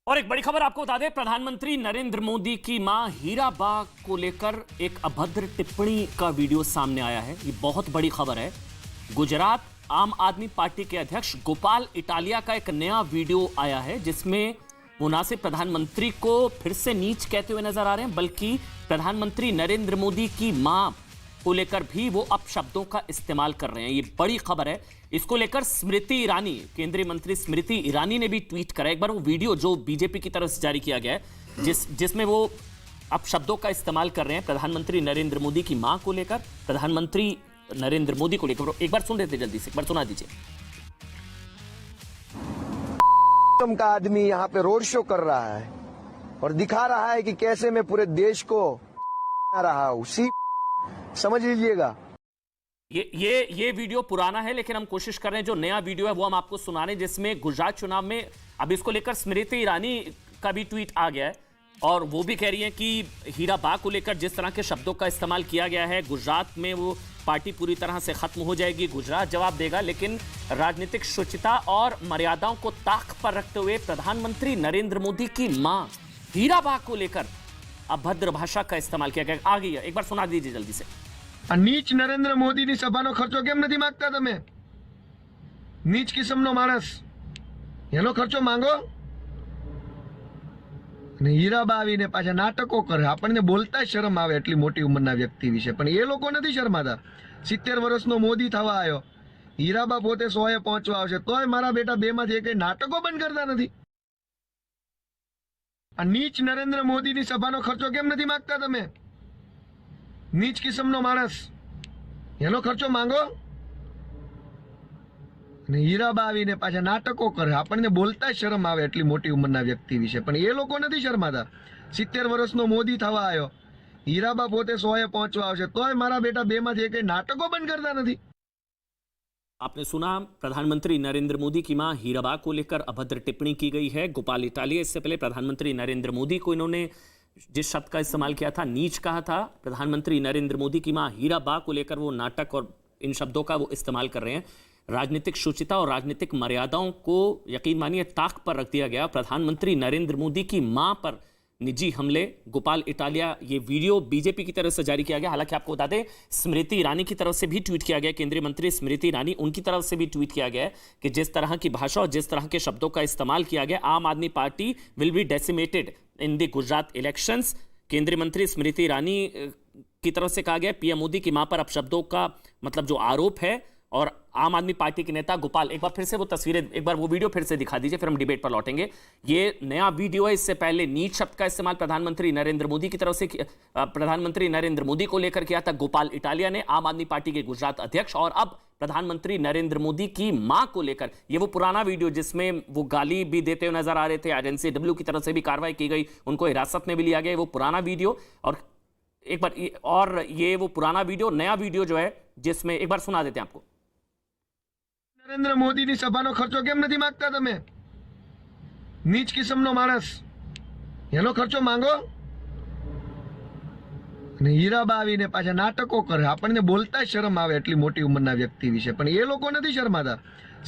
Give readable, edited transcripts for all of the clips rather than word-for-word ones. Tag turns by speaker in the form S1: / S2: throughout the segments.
S1: और एक बड़ी खबर आपको बता दें, प्रधानमंत्री नरेंद्र मोदी की मां हीराबा को लेकर एक अभद्र टिप्पणी का वीडियो सामने आया है। ये बहुत बड़ी खबर है। गुजरात आम आदमी पार्टी के अध्यक्ष गोपाल इटालिया का एक नया वीडियो आया है जिसमें वो ना सिर्फ प्रधानमंत्री को फिर से नीच कहते हुए नजर आ रहे हैं बल्कि प्रधानमंत्री नरेंद्र मोदी की मां को लेकर भी वो अपशब्दों का इस्तेमाल कर रहे हैं। ये बड़ी खबर है। इसको लेकर स्मृति ईरानी, केंद्रीय मंत्री स्मृति ईरानी ने भी ट्वीट करा। एक बार वो वीडियो जो बीजेपी की तरफ से जारी किया गया है जिसमें वो अपशब्दों का इस्तेमाल कर रहे हैं प्रधानमंत्री नरेंद्र मोदी की मां को लेकर, प्रधानमंत्री नरेंद्र मोदी को लेकर। एक बार सुन लेते जल्दी से, एक बार सुना दीजिए।
S2: का आदमी यहाँ पे रोड शो कर रहा है और दिखा रहा है कि कैसे मैं पूरे देश को रहा हूँ। समझ लीजिएगा।
S1: ये वीडियो पुराना है लेकिन हम कोशिश कर रहे हैं जो नया वीडियो है वो हम आपको सुनाने, जिसमें गुजरात चुनाव में अब इसको लेकर स्मृति ईरानी का भी ट्वीट आ गया है और वो भी कह रही हैं कि हीराबा को लेकर जिस तरह के शब्दों का इस्तेमाल किया गया है गुजरात में वो पार्टी पूरी तरह से खत्म हो जाएगी। गुजरात जवाब देगा, लेकिन राजनीतिक शुचिता और मर्यादाओं को ताक पर रखते हुए प्रधानमंत्री नरेंद्र मोदी की मां हीराबा को लेकर अभद्र भाषा का इस्तेमाल किया गया। आ गई है, एक बार सुना दीजिए जल्दी से।
S3: નીચ નરેન્દ્ર મોદીની સભાનો ખર્ચો કેમ નથી માંગતા તમે? નીચ કિસ્મનો માણસ, એનો ખર્ચો માંગો. અને હીરાબા આવીને પાછા નાટકો કરે. આપણને બોલતા શરમ આવે એટલી મોટી ઉંમરના વ્યક્તિ વિશે, પણ એ લોકો નથી શરમાતા. 70 વર્ષનો મોદી થવા આવ્યો, હીરાબા પોતે 100એ પહોંચવા આવશે તોય મારા બેટા બે માંથી એક નાટકો બંધ કરતા નથી. આ નીચ નરેન્દ્ર મોદીની સભાનો ખર્ચો કેમ નથી માંગતા તમે? નીચ કિસ્મનો માણસ, એનો ખર્ચો માંગો. અને હીરાબા આવીને પાછા નાટકો કરે. આપણને બોલતા શરમ આવે એટલી મોટી ઉંમરના વ્યક્તિ વિશે, પણ એ લોકો નથી શરમાતા. 70 વર્ષનો મોદી થવા આવ્યો, હીરાબા પોતે 100એ પહોંચવા આવશે તોય મારા બેટા બે માંથી એક નાટકો બંધ करता નથી.
S1: आपने सुना, प्रधानमंत्री नरेंद्र मोदी की मां हीराबा को लेकर अभद्र टिप्पणी की गई है। गोपाल इटालिया, इससे पहले प्रधानमंत्री नरेंद्र मोदी को इन्होंने जिस शब्द का इस्तेमाल किया था, नीच कहा था। प्रधानमंत्री नरेंद्र मोदी की मां हीराबा को लेकर वो नाटक और इन शब्दों का वो इस्तेमाल कर रहे हैं। राजनीतिक शुचिता और राजनीतिक मर्यादाओं को यकीन मानिए ताक पर रख दिया गया। प्रधानमंत्री नरेंद्र मोदी की मां पर निजी हमले, गोपाल इटालिया, ये वीडियो बीजेपी की तरफ से जारी किया गया। हालांकि आपको बता दें स्मृति ईरानी की तरफ से भी ट्वीट किया गया, केंद्रीय मंत्री स्मृति ईरानी, उनकी तरफ से भी ट्वीट किया गया है कि जिस तरह की भाषा और जिस तरह के शब्दों का इस्तेमाल किया गया, आम आदमी party will be decimated in the Gujarat elections. केंद्रीय मंत्री स्मृति ईरानी की तरफ से कहा गया पीएम मोदी की मां पर अपशब्दों का मतलब जो आरोप है, और आम आदमी पार्टी के नेता गोपाल, एक बार फिर से वो तस्वीरें, एक बार वो वीडियो फिर से दिखा दीजिए, फिर हम डिबेट पर लौटेंगे। ये नया वीडियो है। इससे पहले नीच शब्द का इस्तेमाल प्रधानमंत्री नरेंद्र मोदी की तरफ से प्रधानमंत्री नरेंद्र मोदी को लेकर किया था गोपाल इटालिया ने, आम आदमी पार्टी के गुजरात अध्यक्ष, और अब प्रधानमंत्री नरेंद्र मोदी की मां को लेकर ये वो पुराना वीडियो जिसमें वो गाली भी देते हुए नजर आ रहे थे। एनसीडब्ल्यू की तरफ से भी कार्रवाई की गई, उनको हिरासत में भी लिया गया। वो पुराना वीडियो और एक बार ये वो पुराना वीडियो, नया वीडियो जो है जिसमें, एक बार सुना देते हैं आपको।
S3: નરેન્દ્ર મોદીની સભાનો ખર્ચો કેમ નથી માંગતા તમે? નીચ કિસ્મનો માણસ, એનો ખર્ચો માંગો. અને હીરાબા આવીને પાછા નાટકો કરે. આપણને બોલતા શરમ આવે એટલી મોટી ઉંમરના વ્યક્તિ વિશે, પણ એ લોકો નથી શરમાતા.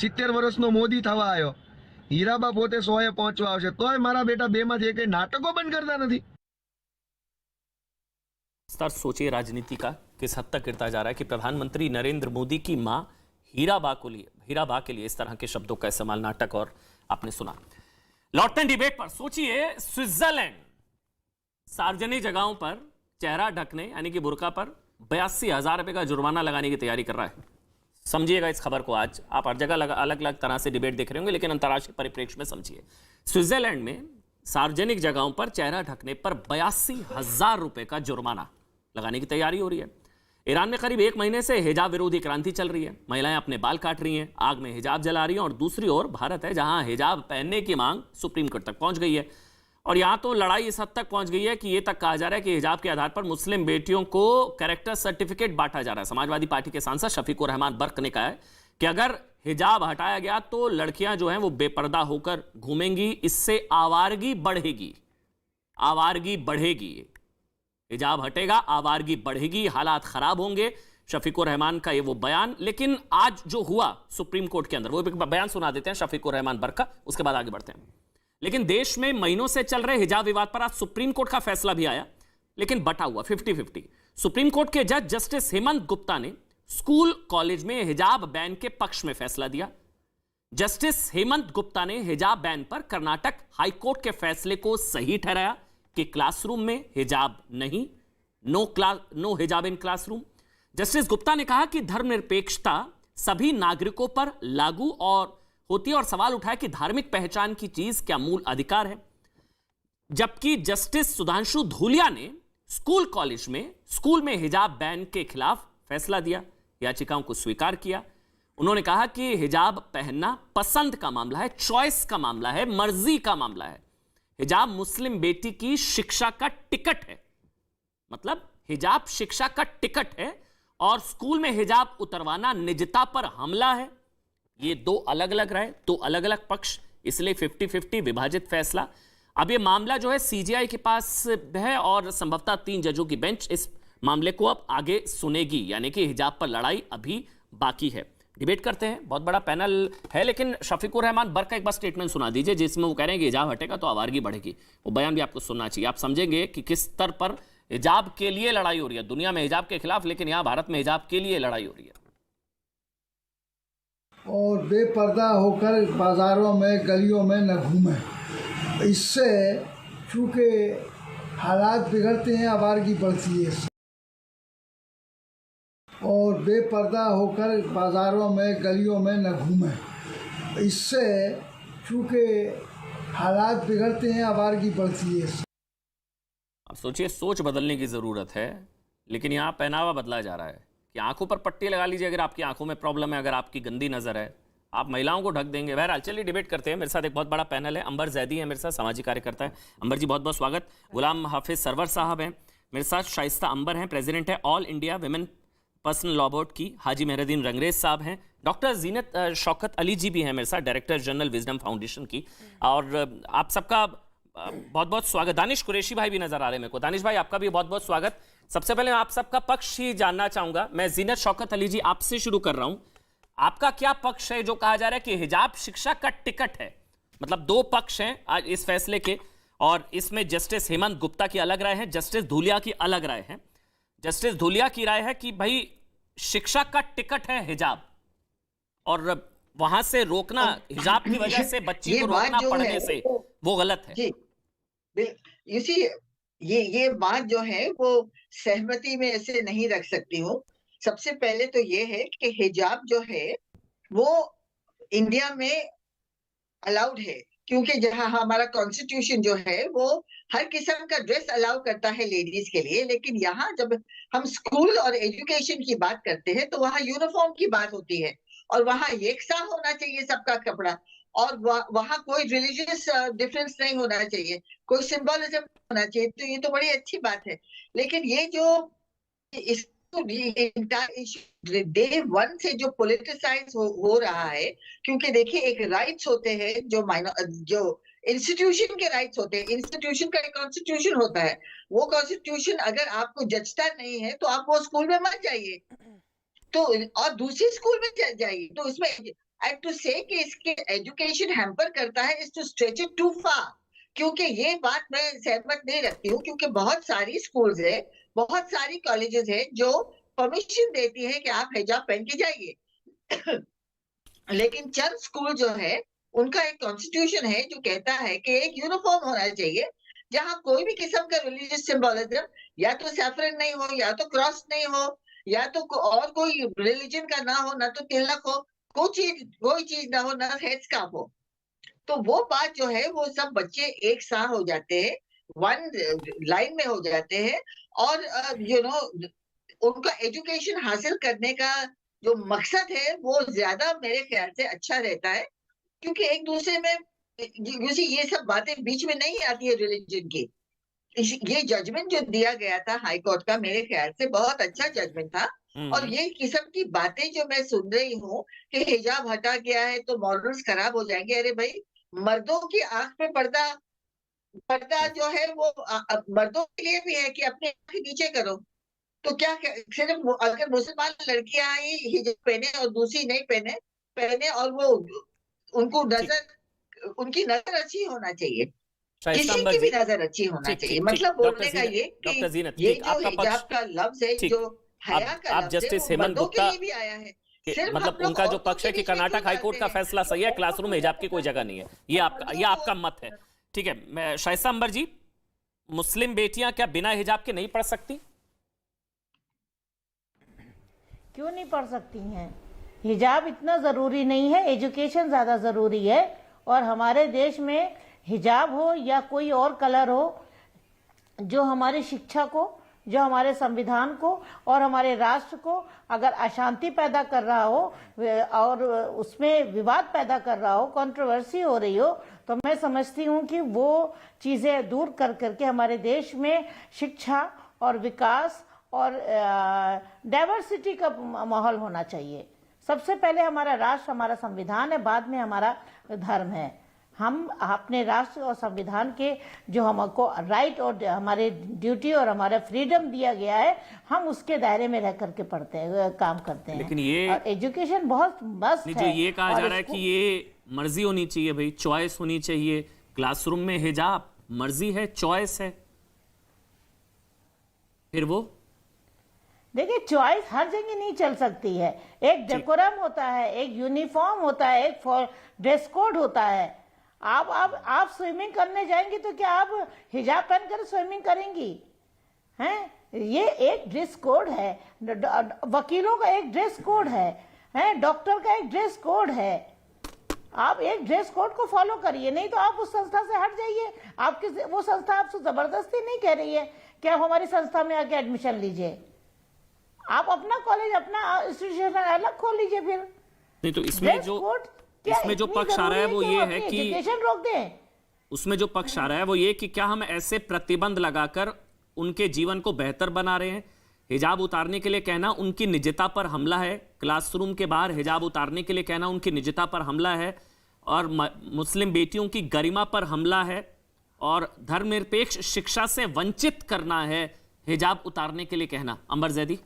S3: 70 વર્ષનો મોદી થવા આવ્યો, હીરાબા પોતે 100એ પહોંચવા આવશે તોય મારા બેટા બે માંથી એક નાટકો બંધ करता નથી.
S1: स्तर सोचिए राजनीति का किस हद तक गिरता जा रहा है कि प्रधानमंत्री नरेंद्र मोदी की मां हीराबा के लिए इस तरह के शब्दों का इस्तेमाल, नाटक। और आपने सुना। लौटते हैं डिबेट पर। सोचिए स्विट्जरलैंड सार्वजनिक जगहों पर चेहरा ढकने यानी कि बुर्का पर 82,000 रुपए का जुर्माना लगाने की तैयारी कर रहा है। समझिएगा इस खबर को। आज आप हर जगह अलग अलग तरह से डिबेट देख रहे होंगे, लेकिन अंतर्राष्ट्रीय परिप्रेक्ष्य में समझिए। स्विट्जरलैंड में सार्वजनिक जगहों पर चेहरा ढकने पर 82,000 रुपए का जुर्माना लगाने की तैयारी हो रही है। ईरान में करीब 1 महीने से हिजाब विरोधी क्रांति चल रही है। महिलाएं अपने बाल काट रही हैं, आग में हिजाब जला रही हैं, और दूसरी ओर भारत है जहां हिजाब पहनने की मांग सुप्रीम कोर्ट तक पहुंच गई है। और यहां तो लड़ाई इस हद तक पहुंच गई है कि यह तक कहा जा रहा है कि हिजाब के आधार पर मुस्लिम बेटियों को कैरेक्टर सर्टिफिकेट बांटा जा रहा है। समाजवादी पार्टी के सांसद शफीकुर रहमान बर्क ने कहा है कि अगर हिजाब हटाया गया तो लड़कियां जो हैं वो बेपर्दा होकर घूमेंगी, इससे आवारगी बढ़ेगी। आवारगी बढ़ेगी, हिजाब हटेगा, आवारगी बढ़ेगी, हालात खराब होंगे। शफीकुर रहमान का ये वो बयान। लेकिन आज जो हुआ सुप्रीम कोर्ट के अंदर, वो एक बयान सुना देते हैं शफीकुर रहमान बर्क का, उसके बाद आगे बढ़ते हैं। लेकिन देश में महीनों से चल रहे हिजाब विवाद पर आज सुप्रीम कोर्ट का फैसला भी आया, लेकिन बटा हुआ 50-50। सुप्रीम कोर्ट के जज जस्टिस हेमंत गुप्ता ने स्कूल कॉलेज में हिजाब बैन के पक्ष में फैसला दिया। जस्टिस हेमंत गुप्ता ने हिजाब बैन पर कर्नाटक हाईकोर्ट के फैसले को सही ठहराया कि क्लासरूम में हिजाब नहीं, नो हिजाब इन क्लासरूम। जस्टिस गुप्ता ने कहा कि धर्मनिरपेक्षता सभी नागरिकों पर लागू और होती है और सवाल उठाया कि धार्मिक पहचान की चीज क्या मूल अधिकार है। जबकि जस्टिस सुधांशु धूलिया ने स्कूल में हिजाब बैन के खिलाफ फैसला दिया, याचिकाओं को स्वीकार किया। उन्होंने कहा कि हिजाब पहनना पसंद का मामला है, चॉइस का मामला है, मर्जी का मामला है। हिजाब मुस्लिम बेटी की शिक्षा का टिकट है, मतलब हिजाब शिक्षा का टिकट है और स्कूल में हिजाब उतरवाना निजता पर हमला है। ये दो अलग अलग राय, दो अलग अलग पक्ष, इसलिए 50-50 विभाजित फैसला। अब ये मामला जो है सीजेआई के पास है और संभवतः 3 जजों की बेंच इस मामले को अब आगे सुनेगी, यानी कि हिजाब पर लड़ाई अभी बाकी है। डिबेट करते हैं, बहुत बड़ा पैनल है, लेकिन शफीकुर रहमान बर्क का एक बार स्टेटमेंट सुना दीजिए जिसमें वो कह रहे हैं कि हिजाब हटेगा तो आवारगी बढ़ेगी। वो बयान भी आपको सुनना चाहिए, आप समझेंगे कि किस स्तर पर हिजाब के लिए लड़ाई हो रही है। दुनिया में हिजाब के खिलाफ, लेकिन यहां भारत में हिजाब के लिए लड़ाई हो रही है।
S4: और बेपर्दा होकर बाज़ारों में गलियों में न घूमें। इससे चूँकि हालात बिगड़ते हैं, आवारगी बढ़ती है। और बेपर्दा होकर बाज़ारों में गलियों में न घूमें। इससे चूँकि हालात बिगड़ते हैं, आवारगी बढ़ती है।
S1: अब सोचिए, सोच बदलने की ज़रूरत है, लेकिन यहाँ पहनावा बदला जा रहा है कि आंखों पर पट्टी लगा लीजिए अगर आपकी आंखों में प्रॉब्लम है, अगर आपकी गंदी नज़र है, आप महिलाओं को ढक देंगे। बहरहाल चलिए डिबेट करते हैं। मेरे साथ एक बहुत बड़ा पैनल है। अंबर जैदी है मेरे साथ, सामाजिक कार्यकर्ता है। अंबर जी बहुत बहुत स्वागत। गुलाम हाफिज सरवर साहब हैं मेरे साथ। शाइस्ता अंबर हैं, प्रेसिडेंट है all India women personal law board की। हाजी मेहरुद्दीन रंगरेज साहब हैं। डॉक्टर जीनत शौकत अली जी भी हैं मेरे साथ, डायरेक्टर जनरल विजडम फाउंडेशन की। और आप सबका बहुत बहुत स्वागत। दानिश कुरैशी भाई भी नजर आ रहे हैं मेरे को। दानिश भाई आपका भी बहुत बहुत स्वागत। सबसे पहले मैं आप सबका पक्ष ही जानना चाहूंगा। मैं जीनत शौकत अली जी आपसे शुरू कर रहा हूं। आपका क्या पक्ष है जो कहा जा रहा है कि हिजाब शिक्षा का टिकट है? मतलब दो पक्ष हैं आज इस फैसले के, और इसमें जस्टिस हेमंत गुप्ता की अलग राय है, जस्टिस धूलिया की अलग राय है। जस्टिस धूलिया की राय है कि भाई शिक्षा का टिकट है हिजाब, और वहां से रोकना, हिजाब की वजह से बच्ची को रोकना पढ़ने से, वो गलत है।
S5: यू सी, ये बात जो है वो सहमति में ऐसे नहीं रख सकती हूँ। सबसे पहले तो ये है कि हिजाब जो है वो इंडिया में अलाउड है, क्योंकि जहाँ हमारा कॉन्स्टिट्यूशन जो है वो हर किस्म का ड्रेस अलाउ करता है लेडीज के लिए। लेकिन यहाँ जब हम स्कूल और एजुकेशन की बात करते हैं तो वहाँ यूनिफॉर्म की बात होती है, और वहाँ एक सा होना चाहिए सबका कपड़ा, और वहाँ कोई रिलीजियस डिफरेंस नहीं होना चाहिए, कोई सिंबलिज्म होना चाहिए। तो ये तो बड़ी अच्छी बात है। लेकिन ये जो इस डे 1 से जो पोलिटिसाइज हो रहा है, क्योंकि देखिए एक राइट्स होते हैं जो इंस्टीट्यूशन के राइट्स होते हैं। इंस्टीट्यूशन का एक कॉन्स्टिट्यूशन होता है, वो कॉन्स्टिट्यूशन अगर आपको जचता नहीं है तो आप वो स्कूल में मत जाइए, तो और दूसरी स्कूल में जाइए। तो इसमें एंड टू से कि इसके एजुकेशन हैम्पर करता है, is too stretch it too far. क्योंकि ये बात मैं सहमत नहीं रखती हूँ, क्योंकि बहुत सारी स्कूल्स है, बहुत सारी कॉलेजेस है जो परमिशन देती है कि आप हिजाब पहन के जाइए। लेकिन चंद स्कूल जो है उनका एक कॉन्स्टिट्यूशन है जो कहता है कि एक यूनिफॉर्म होना चाहिए, जहां कोई भी किस्म का रिलीजियस सिंबलिज्म, या तो सैफरन नहीं हो, या तो क्रॉस नहीं हो, या तो और कोई रिलीजन का ना हो, ना तो तिलक हो, कोई चीज ना हो, ना हेड स्कार्फ हो। तो वो बात जो है वो सब बच्चे एक साथ हो जाते हैं, वन लाइन में हो जाते हैं, और उनका एजुकेशन हासिल करने का जो मकसद है वो ज्यादा मेरे ख्याल से अच्छा रहता है, क्योंकि एक दूसरे में ये सब बातें बीच में नहीं आती है रिलीजन की। ये जजमेंट जो दिया गया था हाई कोर्ट का, मेरे ख्याल से बहुत अच्छा जजमेंट था। और ये किस्म की बातें जो मैं सुन रही हूँ कि हिजाब हटा गया है तो मॉरल्स खराब हो जाएंगे, अरे भाई मर्दों की आंख पे पर्दा जो है वो मर्दों के लिए भी है कि अपने आंख नीचे करो। तो क्या सिर्फ अगर मुसलमान लड़कियां ही हिजाब पहने और दूसरी नहीं पहने और वो उनको नजर उनकी नजर अच्छी होना चाहिए,
S1: शाइस्ता
S5: किसी
S1: अंबर
S5: की भी
S1: जी,
S5: नजर अच्छी होना
S1: ठीक
S5: चाहिए।
S1: ठीक ठीक,
S5: मतलब
S1: डॉक्टर
S5: बोलने का
S1: जीनत,
S5: ये
S1: डॉक्टर जीनत,
S5: कि ये
S1: ठीक,
S5: जो
S1: आपका पक्ष,
S5: हिजाब का लफ्ज है,
S1: ठीक,
S5: जो हया का
S1: आप
S5: लफ्ज है,
S1: जस्टिस
S5: वो
S1: हेमंत
S5: मर्दों के
S1: गुप्ता
S5: लिए भी आया है।
S1: के,
S5: सिर्फ
S1: मतलब
S5: हम लोग
S1: उनका जो
S5: औरतों
S1: पक्ष
S5: के
S1: है कि
S5: बीच में क्यों
S1: कर्नाटक हाईकोर्ट का
S5: डालते हैं?
S1: फैसला सही है,
S5: तो
S1: क्लासरूम में हिजाब की कोई जगह नहीं है, ये आपका मत है। ठीक है, मैं शाइस्ता अंबर जी, मुस्लिम बेटियां क्या बिना हिजाब के नहीं पढ़ सकती?
S6: क्यों नहीं पढ़ सकती हैं? हिजाब इतना ज़रूरी नहीं है, एजुकेशन ज़्यादा ज़रूरी है। और हमारे देश में हिजाब हो या कोई और कलर हो, जो हमारी शिक्षा को, जो हमारे संविधान को और हमारे राष्ट्र को अगर अशांति पैदा कर रहा हो और उसमें विवाद पैदा कर रहा हो, कंट्रोवर्सी हो रही हो, तो मैं समझती हूँ कि वो चीज़ें दूर कर करके हमारे देश में शिक्षा और विकास और डाइवर्सिटी का माहौल होना चाहिए। सबसे पहले हमारा राष्ट्र, हमारा संविधान है, बाद में हमारा धर्म है। हम अपने राष्ट्र और संविधान के जो हमको राइट और हमारे ड्यूटी और हमारा फ्रीडम दिया गया है, हम उसके दायरे में रह करके पढ़ते हैं, काम करते हैं।
S1: लेकिन ये
S6: और एजुकेशन बहुत मस्त
S1: नहीं,
S6: है।
S1: जो ये कहा
S6: और
S1: जा रहा है कि ये मर्जी होनी चाहिए, भाई चॉइस होनी चाहिए, क्लासरूम में हिजाब मर्जी है, चॉइस है, फिर वो
S6: देखिए, चॉइस हर जगह नहीं चल सकती है। एक डेकोरम होता है, एक यूनिफॉर्म होता है, एक ड्रेस कोड होता है। आप स्विमिंग करने जाएंगी तो क्या आप हिजाब पहनकर स्विमिंग करेंगी? हैं? ये एक ड्रेस कोड है। वकीलों का एक ड्रेस कोड है, डॉक्टर का एक ड्रेस कोड है। आप एक ड्रेस कोड को फॉलो करिए, नहीं तो आप उस संस्था से हट जाइए। आपकी वो संस्था आपसे जबरदस्ती नहीं कह रही है कि आप हमारी संस्था में आके एडमिशन लीजिए। आप अपना कॉलेज, अपना इंस्टीट्यूशन अलग खोल लीजिए। फिर
S1: नहीं, तो इसमें जो पक्ष आ रहा है वो ये है कि
S6: एजुकेशन रोक दें।
S1: उसमें जो पक्ष आ रहा है वो ये कि क्या हम ऐसे प्रतिबंध लगाकर उनके जीवन को बेहतर बना रहे हैं? हिजाब उतारने के लिए कहना उनकी निजता पर हमला है, क्लासरूम के बाहर हिजाब उतारने के लिए कहना उनकी निजता पर हमला है, और मुस्लिम बेटियों की गरिमा पर हमला है, और धर्मनिरपेक्ष शिक्षा से वंचित करना है हिजाब उतारने के लिए कहना। अंबर जैदी,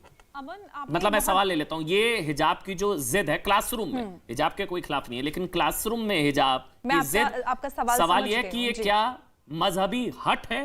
S1: मतलब मैं सवाल ले लेता हूं, ये हिजाब की जो जिद है क्लासरूम में, हिजाब के कोई खिलाफ नहीं है, लेकिन क्लासरूम में हिजाब की जिद,
S7: आपका
S1: सवाल ये है कि ये क्या मजहबी हट है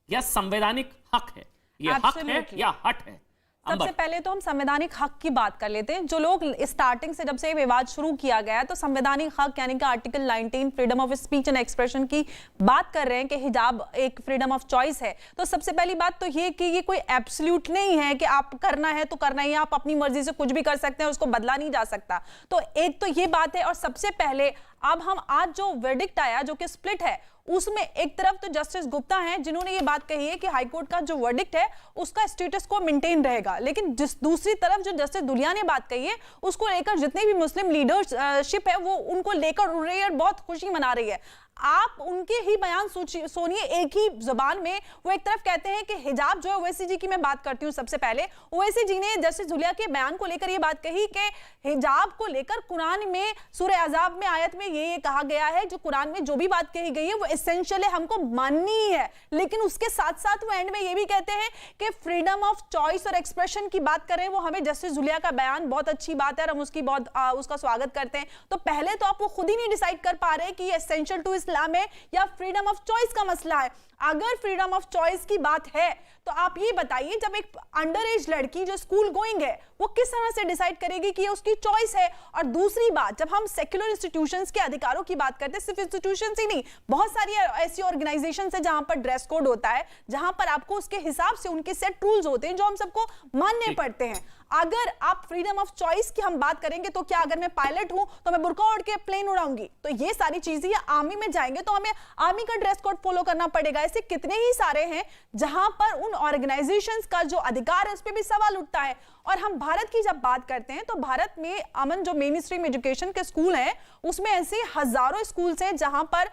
S1: या संवैधानिक हक है? ये हक है या हट है?
S7: सबसे पहले तो हम संवैधानिक हक की बात कर लेते हैं। जो लोग स्टार्टिंग से, जब से ये विवाद शुरू किया गया है, तो संवैधानिक हक यानी कि article 19 freedom of speech and expression की बात कर रहे हैं कि हिजाब एक फ्रीडम ऑफ चॉइस है। तो सबसे पहली बात तो ये कि ये कोई एब्सोल्यूट नहीं है कि आप करना है तो करना ही है, आप अपनी मर्जी से कुछ भी कर सकते हैं, उसको बदला नहीं जा सकता। तो एक तो ये बात है। और सबसे पहले अब हम आज जो वर्डिक्ट आया, जो कि स्प्लिट है, उसमें एक तरफ तो जस्टिस गुप्ता हैं जिन्होंने ये बात कही है कि हाईकोर्ट का जो वर्डिक्ट है उसका स्टेटस को मेंटेन रहेगा, लेकिन दूसरी तरफ जो जस्टिस दुलिया ने बात कही है उसको लेकर जितने भी मुस्लिम लीडरशिप है वो उनको लेकर बहुत खुशी मना रही है। आप उनके ही बयान सुनिए, एक ही जुबान में वो एक तरफ कहते हैं कि हिजाब जो है, ओवैसी जी की मैं बात करती हूं सबसे पहले। ओवैसी जी ने जस्टिस दुलिया के बयान को लेकर ये बात कही कि हिजाब को लेकर कुरान में सूरह अज़ाब में आयत में ये कहा गया है, जो कुरान में जो भी बात कही गई है वो एसेंशियल है, हमको माननी ही है। लेकिन उसके साथ साथ वो एंड में ये भी कहते हैं कि फ्रीडम ऑफ चॉइस और एक्सप्रेशन की बात करें, वो हमें जस्टिस दुलिया का बयान बहुत अच्छी बात है और हम उसकी बहुत उसका स्वागत करते हैं। तो पहले तो आप वो खुद ही नहीं डिसाइड कर पा रहे कि ये एसेंशियल टू इस्लाम है या फ्रीडम ऑफ चॉइस का मसला है। अगर फ्रीडम ऑफ चॉइस की बात है तो आप ये बताइए, जब एक अंडर एज लड़की जो स्कूल गोइंग है वो किस तरह से डिसाइड करेगी कि ये उसकी चॉइस है? और दूसरी बात, जब हम सेक्युलर इंस्टीट्यूशंस के अधिकारों की बात करते हैं, सिर्फ इंस्टीट्यूशंस ही नहीं, बहुत सारी ऐसी ऑर्गेनाइजेशंस है जहां पर ड्रेस कोड होता है, जहां पर आपको उसके हिसाब से उनके सेट रूल्स होते हैं जो हम सबको मानने पड़ते हैं। अगर आप फ्रीडम ऑफ चॉइस की हम बात करेंगे तो क्या अगर मैं पायलट हूं तो मैं बुर्का ओढ़ के प्लेन उड़ाऊंगी? तो ये सारी चीजें, या आर्मी में जाएंगे तो हमें आर्मी का ड्रेस कोड फॉलो करना पड़ेगा। ऐसे कितने ही सारे हैं जहां पर उन ऑर्गेनाइजेशंस का जो अधिकार है उस पर भी सवाल उठता है। और हम भारत की जब बात करते हैं तो भारत में अमन जो मेन स्ट्रीम एजुकेशन के स्कूल हैं उसमें ऐसे हजारों स्कूल्स हैं जहां पर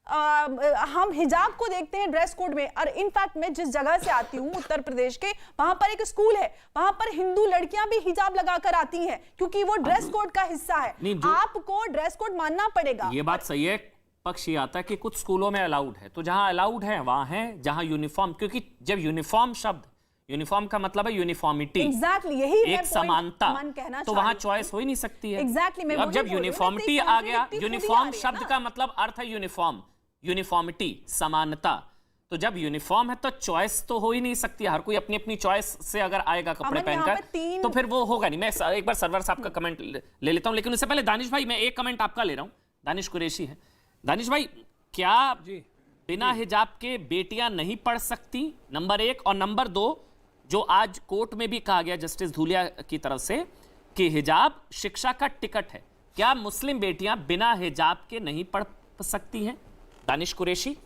S7: हम हिजाब को देखते हैं ड्रेस कोड में। और इनफैक्ट मैं जिस जगह से आती हूँ उत्तर प्रदेश के, वहां पर एक स्कूल है, वहां पर हिंदू लड़कियां भी हिजाब लगाकर आती हैं क्योंकि वो ड्रेस कोड का हिस्सा है। आपको ड्रेस कोड मानना पड़ेगा।
S1: ये बात सही है। पक्ष ये आता है कि कुछ स्कूलों में अलाउड है, तो जहां अलाउड है वहां है, जहां यूनिफॉर्म, क्योंकि जब यूनिफॉर्म शब्द यूनिफॉर्म का मतलब है यूनिफॉर्मिटी,
S7: एग्जैक्टली यही
S1: एक समानता, तो वहां चॉइस हो ही नहीं सकती है।
S7: एग्जैक्टली
S1: अब जब यूनिफॉर्मिटी आ गया, यूनिफॉर्म शब्द का मतलब अर्थ है यूनिफॉर्म, यूनिफॉर्मिटी समानता, तो जब यूनिफॉर्म है तो चॉइस तो हो ही नहीं सकती। हर कोई अपनी अपनी चॉइस से अगर आएगा कपड़े पहनकर तो फिर वो होगा नहीं। मैं एक बार सरवर साहब का कमेंट ले लेता हूं, लेकिन उससे पहले दानिश भाई, मैं एक कमेंट आपका ले रहा हूं। दानिश कुरैशी है। दानिश भाई, क्या बिना हिजाब के बेटियां नहीं पढ़ सकती? नंबर 1। और नंबर 2, जो आज कोर्ट में भी कहा गया जस्टिस धूलिया की तरफ से कि हिजाब शिक्षा का टिकट है, क्या मुस्लिम बेटियां बिना हिजाब के नहीं पढ़ सकती हैं? दानिश कुरैशी।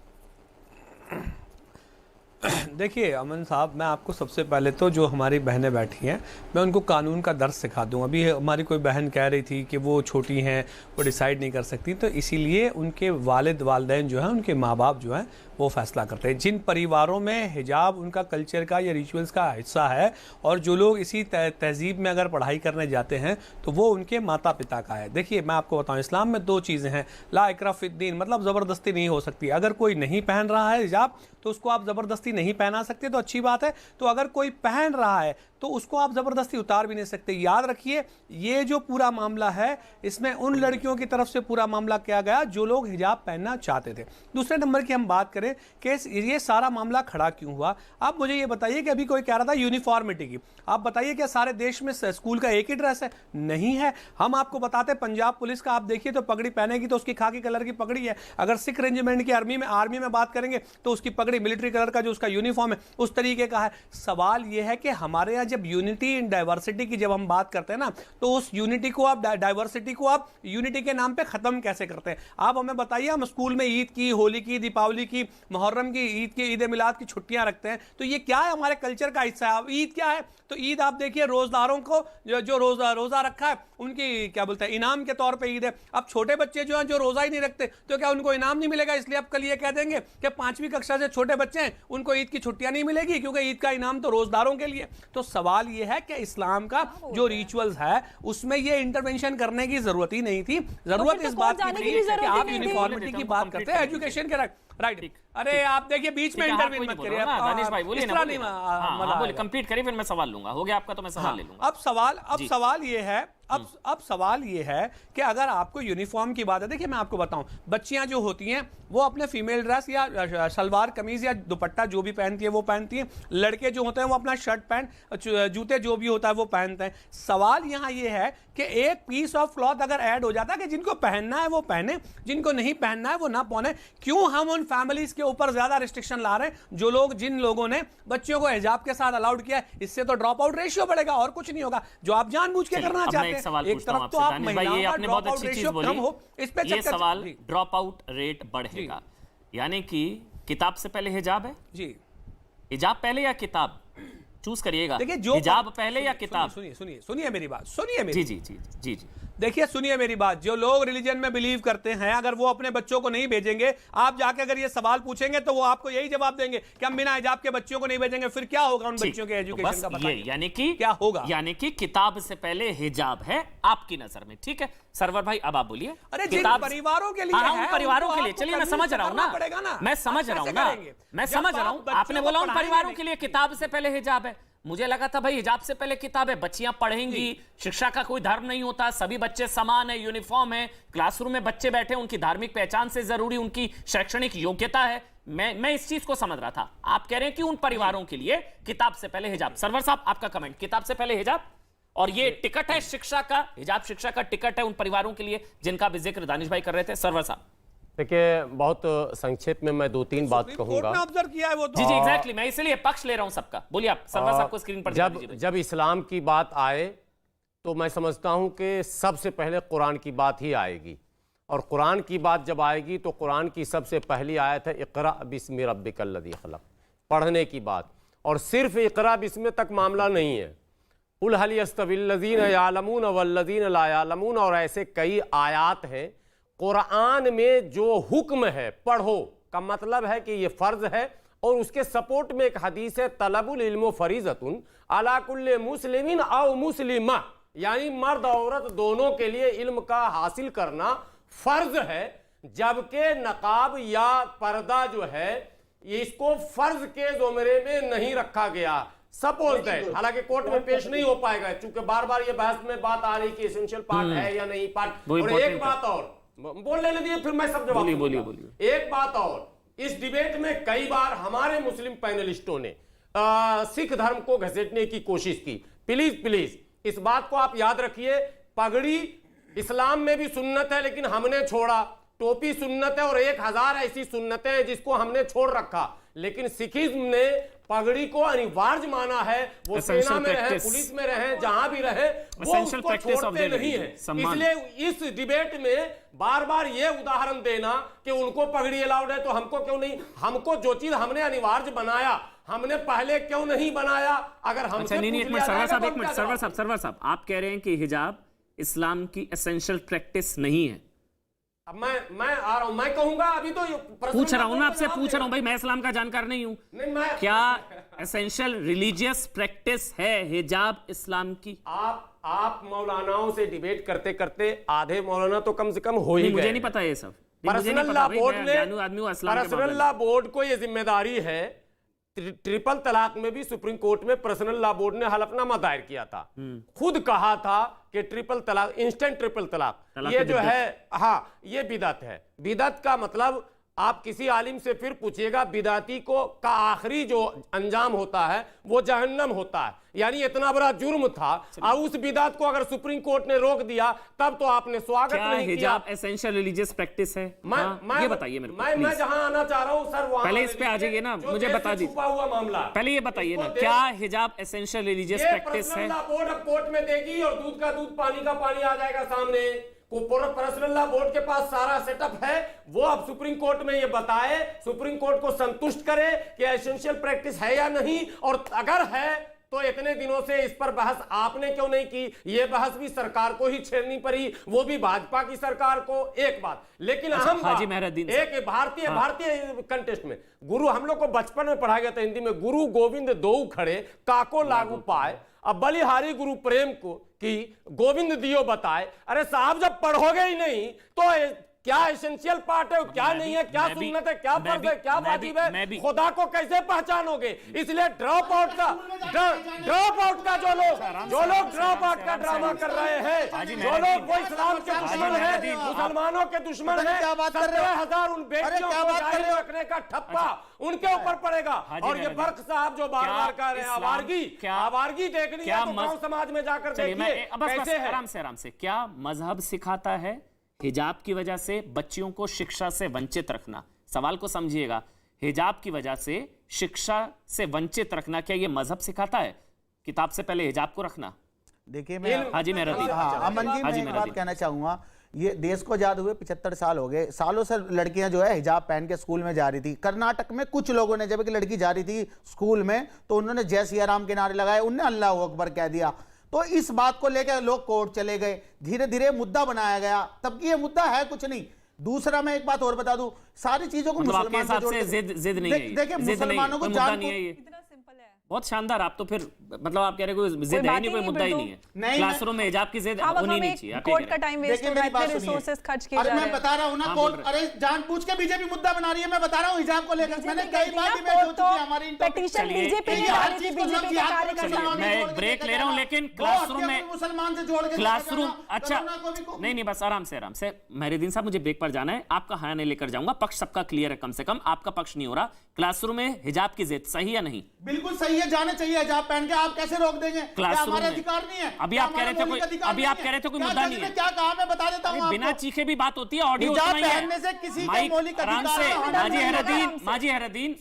S8: देखिए अमन साहब, मैं आपको सबसे पहले तो जो हमारी बहनें बैठी हैं, मैं उनको कानून का दर्स सिखा दूँ। अभी हमारी कोई बहन कह रही थी कि वो छोटी हैं, वो डिसाइड नहीं कर सकती, तो इसीलिए उनके वालिद वालिदैन जो हैं, उनके माँ बाप जो हैं, वो फैसला करते हैं। जिन परिवारों में हिजाब उनका कल्चर का या रिचुअल्स का हिस्सा है, और जो लोग इसी तहजीब में अगर पढ़ाई करने जाते हैं, तो वो उनके माता पिता का है। देखिए मैं आपको बताऊँ, इस्लाम में 2 चीज़ें हैं। ला इकरा फिद्दीन, मतलब ज़बरदस्ती नहीं हो सकती। अगर कोई नहीं पहन रहा है हिजाब तो उसको आप ज़बरदस्ती नहीं पहना सकते, तो अच्छी बात है। तो अगर कोई पहन रहा है तो उसको आप ज़बरदस्ती उतार भी नहीं सकते। याद रखिए, ये जो पूरा मामला है, इसमें उन लड़कियों की तरफ से पूरा मामला किया गया जो लोग हिजाब पहनना चाहते थे। दूसरे नंबर की हम बात करें कि ये सारा मामला खड़ा क्यों हुआ, आप मुझे ये बताइए कि अभी कोई कह रहा था यूनिफॉर्मिटी की, आप बताइए क्या सारे देश में स्कूल का एक ही ड्रेस है? नहीं है। हम आपको बताते, पंजाब पुलिस का आप देखिए तो पगड़ी पहनेगी तो उसकी खाकी कलर की पगड़ी है। अगर सिख रेजिमेंट की आर्मी में बात करेंगे तो उसकी पगड़ी मिलिट्री कलर का जो उसका यूनिफॉर्म है उस तरीके का है। सवाल यह है कि हमारे यहाँ जब यूनिटी इन डाइवर्सिटी की जब हम बात करते हैं ना, तो उस यूनिटी को आप, डाइवर्सिटी को आप यूनिटी के नाम पे खत्म कैसे करते हैं? आप हमें बताइए, हम स्कूल में ईद की, होली की, दीपावली की, मुहर्रम की, ईद मिलाद की छुट्टियां रखते हैं, तो ये क्या है? हमारे कल्चर का हिस्सा है। अब ईद क्या है? तो ईद आप देखिए, रोजदारों को जो रोजा रखा है उनकी क्या बोलते हैं, इनाम के तौर पे ईद है। अब छोटे बच्चे जो हैं, जो रोजा ही नहीं रखते, तो क्या उनको इनाम नहीं मिलेगा? इसलिए आप कल ये कह देंगे कि 5वीं कक्षा से छोटे बच्चे हैं उनको ईद की छुट्टियां नहीं मिलेगी, क्योंकि ईद का इनाम तो रोजदारों के लिए। तो सवाल यह है कि इस्लाम का जो रिचुअल्स है उसमें ये इंटरवेंशन करने की जरूरत ही नहीं थी। जरूरत इस बात की थी कि आप यूनिफॉर्मिटी की बात करते हैं एजुकेशन के, राइट। अरे आप देखिए, बीच में इंटरव्यू मत करिए।
S1: दानिश भाई बोलिए ना, बोलिए, कंप्लीट करिए, फिर मैं सवाल लूंगा। हो गया आपका तो मैं सवाल ले लूंगा।
S8: अब सवाल ये है, अब सवाल ये है कि अगर आपको यूनिफॉर्म की बात है, देखिए मैं आपको बताऊं, बच्चियां जो होती हैं वो अपने फीमेल ड्रेस या सलवार कमीज या दुपट्टा जो भी पहनती है वो पहनती हैं। लड़के जो होते हैं वो अपना शर्ट पैंट, जूते जो भी होता है वो पहनते हैं। सवाल यहाँ ये है कि एक पीस ऑफ क्लॉथ अगर ऐड हो जाता है कि जिनको पहनना है वो पहने, जिनको नहीं पहनना है वो ना पहने, क्यों हम उन फैमिलीज के ऊपर ज्यादा रिस्ट्रिक्शन ला रहे हैं? जिन लोगों ने बच्चियों को हिजाब के साथ अलाउड किया है, इससे तो ड्रॉप आउट रेशियो बढ़ेगा और कुछ नहीं होगा, जो आप जानबूझ के करना चाहते हैं। एक तरफ तो आप महिलाओं का ड्रॉप आउट रेशियो कम हो, इस पे
S1: ये सवाल ड्रॉप आउट रेट बढ़ेगा, यानी कि किताब से पहले हिजाब है जी, हिजाब पहले या किताब? चूज करिएगा, हिजाब पहले या किताब?
S8: सुनिए मेरी बात, सुनिए मेरी।
S1: जी जी जी जी
S8: देखिए सुनिए मेरी बात, जो लोग रिलीजन में बिलीव करते हैं, अगर वो अपने बच्चों को नहीं भेजेंगे, आप जाके अगर ये सवाल पूछेंगे तो वो आपको यही जवाब देंगे कि हम बिना हिजाब के बच्चों को नहीं भेजेंगे। फिर क्या होगा उन बच्चों के एजुकेशन का? बताइए,
S1: यानी कि
S8: क्या होगा?
S1: यानी कि किताब से पहले हिजाब है आपकी नजर में, ठीक है? सरवर भाई अब आप बोलिए।
S8: अरे जिन परिवारों के लिए है,
S1: परिवारों के लिए, चलिए मैं समझ रहा हूं ना, मैं समझ रहा हूं ना, मैं समझ रहा हूं। आपने बोला उन परिवारों के लिए किताब से पहले हिजाब है, मुझे लगा था भाई हिजाब से पहले किताब है, बच्चियां पढ़ेंगी, शिक्षा का कोई धर्म नहीं होता, सभी बच्चे समान है, यूनिफॉर्म है, क्लासरूम में बच्चे बैठे, उनकी धार्मिक पहचान से जरूरी उनकी शैक्षणिक योग्यता है। मैं इस चीज को समझ रहा था। आप कह रहे हैं कि उन परिवारों के लिए किताब से पहले हिजाब। सरवर साहब आपका कमेंट, किताब से पहले हिजाब, और ये टिकट है शिक्षा का, हिजाब शिक्षा का टिकट है उन परिवारों के लिए जिनका भी जिक्र दानिश भाई कर रहे थे। सरवर साहब
S9: देखिए, बहुत संक्षेप में मैं 2-3 बात कहूंगा।
S8: ऑब्जर्व किया है वो तो।
S1: जी एग्जैक्टली, मैं इसलिए पक्ष ले रहा हूं सबका। बोलिए आप, सरवर साहब को स्क्रीन पर
S9: जब इस्लाम की बात आए तो मैं समझता हूं कि सबसे पहले कुरान की बात ही आएगी, और कुरान की बात जब आएगी तो कुरान की सबसे पहली आयत है इक़रा बिस्मि रब्बिकल्लज़ी खलक़, पढ़ने की बात। और सिर्फ इक़रा बिस्मि तक मामला नहीं है, कुल हल यस्तविल्लज़ीना यालमून वल्लज़ीना ला यालमून, और ऐसे कई आयात हैं। कुरान में जो हुक्म है पढ़ो का मतलब है कि ये फर्ज है, और उसके सपोर्ट में एक हदीस है तलबुल इल्म फरीज़तुन अला कुल्ले मुस्लिमिन औ मुस्लिमा, यानी मर्द औरत दोनों के लिए इल्म का हासिल करना फर्ज है। जबकि नकाब या पर्दा जो है इसको फर्ज के ज़ुमरे में नहीं रखा गया, सपोज दैट, हालांकि कोर्ट में पेश नहीं हो पाएगा क्योंकि बार बार ये बहस में बात आ रही कि एसेंशियल पार्ट है या नहीं पार्ट। और एक बात और बोल लेने दिए, फिर मैं सब जवाब बोलिए। एक बात और, इस डिबेट में कई बार हमारे मुस्लिम पैनलिस्टों ने सिख धर्म को घसीटने की कोशिश की। प्लीज प्लीज इस बात को आप याद रखिए, पगड़ी इस्लाम में भी सुन्नत है लेकिन हमने छोड़ा, टोपी सुन्नत है और 1000 ऐसी सुन्नतें हैं जिसको हमने छोड़ रखा, लेकिन सिखिज्म ने पगड़ी को अनिवार्य माना है। वो सेना में रहे, पुलिस में रहे, जहां भी रहे, वो उसको छोड़ते नहीं है। इसलिए इस डिबेट में बार बार ये उदाहरण देना कि उनको पगड़ी अलाउड है तो हमको क्यों नहीं, हमको जो चीज हमने अनिवार्य बनाया हमने पहले क्यों नहीं बनाया? अगर हम
S1: सरवर साहब आप कह रहे हैं कि हिजाब इस्लाम की एसेंशियल प्रैक्टिस नहीं है।
S9: अब मैं आ रहा हूं, मैं कहूंगा, अभी तो
S1: पूछ रहा हूं ना आपसे, पूछ रहा हूं भाई, मैं इस्लाम का जानकार नहीं हूं। क्या एसेंशियल रिलीजियस प्रैक्टिस है हिजाब इस्लाम की?
S9: आप मौलानाओं से डिबेट करते करते आधे मौलाना तो कम से कम हो ही गए।
S1: मुझे नहीं पता ये सब।
S9: पर्सनल लॉ बोर्ड को ये जिम्मेदारी है। ट्रिपल तलाक में भी सुप्रीम कोर्ट में पर्सनल लॉ बोर्ड ने हलफनामा दायर किया था, खुद कहा था कि ट्रिपल तलाक, इंस्टेंट ट्रिपल तलाक ये जो है, हाँ ये बिदअत है। बिदअत का मतलब आप किसी आलिम से फिर पूछिएगा, बिदाती को का आखिरी जो अंजाम होता है वो जहन्नम होता है। यानी इतना बड़ा जुर्म था और उस बिदात को अगर सुप्रीम कोर्ट ने रोक दिया तब तो आपने स्वागत नहीं किया।
S1: हिजाब एसेंशियल रिलीजियस प्रैक्टिस है? ये बताइए मेरे को।
S9: मैं जहां आना चाह रहा हूं सर, वहां
S1: पहले इस पे आ जाइए ना, मुझे बता दीजिए
S9: छुपा हुआ मामला।
S1: पहले ये बताइए ना, क्या हिजाब एसेंशियल रिलीजियस प्रैक्टिस है?
S9: बोर्ड अब कोर्ट में देगी और दूध का दूध पानी का पानी आ जाएगा सामने। पर्सनल लॉ बोर्ड के पास सारा सेटअप है, वो अब सुप्रीम कोर्ट में ये बताए, सुप्रीम कोर्ट को संतुष्ट करे कि एसेंशियल प्रैक्टिस है या नहीं, और अगर है तो इतने दिनों से इस पर बहस आपने क्यों नहीं की? ये बहस भी सरकार को ही छेड़नी पड़ी, वो भी भाजपा की सरकार को। एक बात लेकिन अहम बात, एक भारतीय कंटेस्ट में गुरु, हम लोग को बचपन में पढ़ाया गया था हिंदी में, गुरु गोविंद दो खड़े काको लागू पाए, अब बलिहारी गुरु प्रेम को कि गोविंद दियो बताए। अरे साहब जब पढ़ोगे ही नहीं तो क्या एसेंशियल पार्ट है, क्या नहीं है, क्या सुन्नत है, क्या फर्ज है, क्या वाजिब है, खुदा को कैसे पहचानोगे? इसलिए ड्रॉप आउट का जो लोग ड्रॉप आउट का ड्रामा कर रहे हैं, जो लोग वो इस्लाम के दुश्मन है, मुसलमानों के दुश्मन है, 17,000 उन बेटियों को जाहिल रखने का ठप्पा उनके ऊपर पड़ेगा। और ये बर्क साहब जो बार बार कह रहे हैं आवारगी देखनी है तो गांव समाज में जाकर देखिए कैसे है।
S1: आराम से, क्या मजहब सिखाता है हिजाब की वजह से बच्चियों को शिक्षा से वंचित रखना? सवाल को समझिएगा, हिजाब की वजह से शिक्षा से वंचित रखना क्या ये मजहब सिखाता है? किताब से पहले हिजाब को रखना।
S10: देखिए मैं
S1: अमन जी मैं
S10: एक बात कहना चाहूंगा, ये देश को आजाद हुए 75 साल हो गए, सालों से लड़कियां जो है हिजाब पहन के स्कूल में जा रही थी। कर्नाटक में कुछ लोगों ने, जब एक लड़की जा रही थी स्कूल में तो उन्होंने जय सिया राम के नारे लगाए, उन्होंने अल्लाह अकबर कह दिया, तो इस बात को लेकर लोग कोर्ट चले गए, धीरे धीरे मुद्दा बनाया गया, तब कि ये मुद्दा है कुछ नहीं। दूसरा मैं एक बात और बता दूं, सारी चीजों को मुसलमान
S1: से जिद नहीं है,
S10: देखिए मुसलमानों को
S1: बहुत शानदार। आप तो फिर मतलब आप कह रहे कोई जिद है नहीं, कोई मुद्दा ही नहीं है। क्लासरूम में हिजाब की जिद होनी नहीं चाहिए।
S7: कोर्ट का टाइम वेस्ट हो रहा है, रिसोर्सेज खर्च किए जा रहे हैं।
S10: मैं बता रहा हूं ना, कोर्ट अरे जानबूझ के बीजेपी मुद्दा बना रही है। मैं बता रहा हूं हिजाब को लेकर मैंने कई बार डिबेट हो चुकी है हमारी।
S7: पिटीशन बीजेपी ने डाली थी, बीजेपी के कार्यकर्ता।
S1: मैं एक ब्रेक ले रहा हूं, लेकिन क्लासरूम में
S10: मुसलमान से जोड़ के
S1: क्लासरूम अच्छा नहीं बस आराम से मेहरुद्दीन साहब, मुझे ब्रेक पर जाना है, आपका हाँ नहीं लेकर जाऊंगा, पक्ष सबका क्लियर है, कम से कम आपका पक्ष नहीं हो रहा। क्लासरूम में हिजाब की जिद सही या नहीं?
S10: बिल्कुल सही है, जाने चाहिए हिजाब पहन के, आप कैसे रोक देंगे?
S1: क्लासरूम
S10: हमारा अधिकार नहीं है।
S1: अभी आप कह रहे थे कोई मुद्दा नहीं है।
S10: क्या कहा मैं बता देता हूं,
S1: बिना चीखे भी बात होती है, ऑडियो
S10: पहनने से किसी का मौलिक अधिकार।
S1: माजी हैरदीन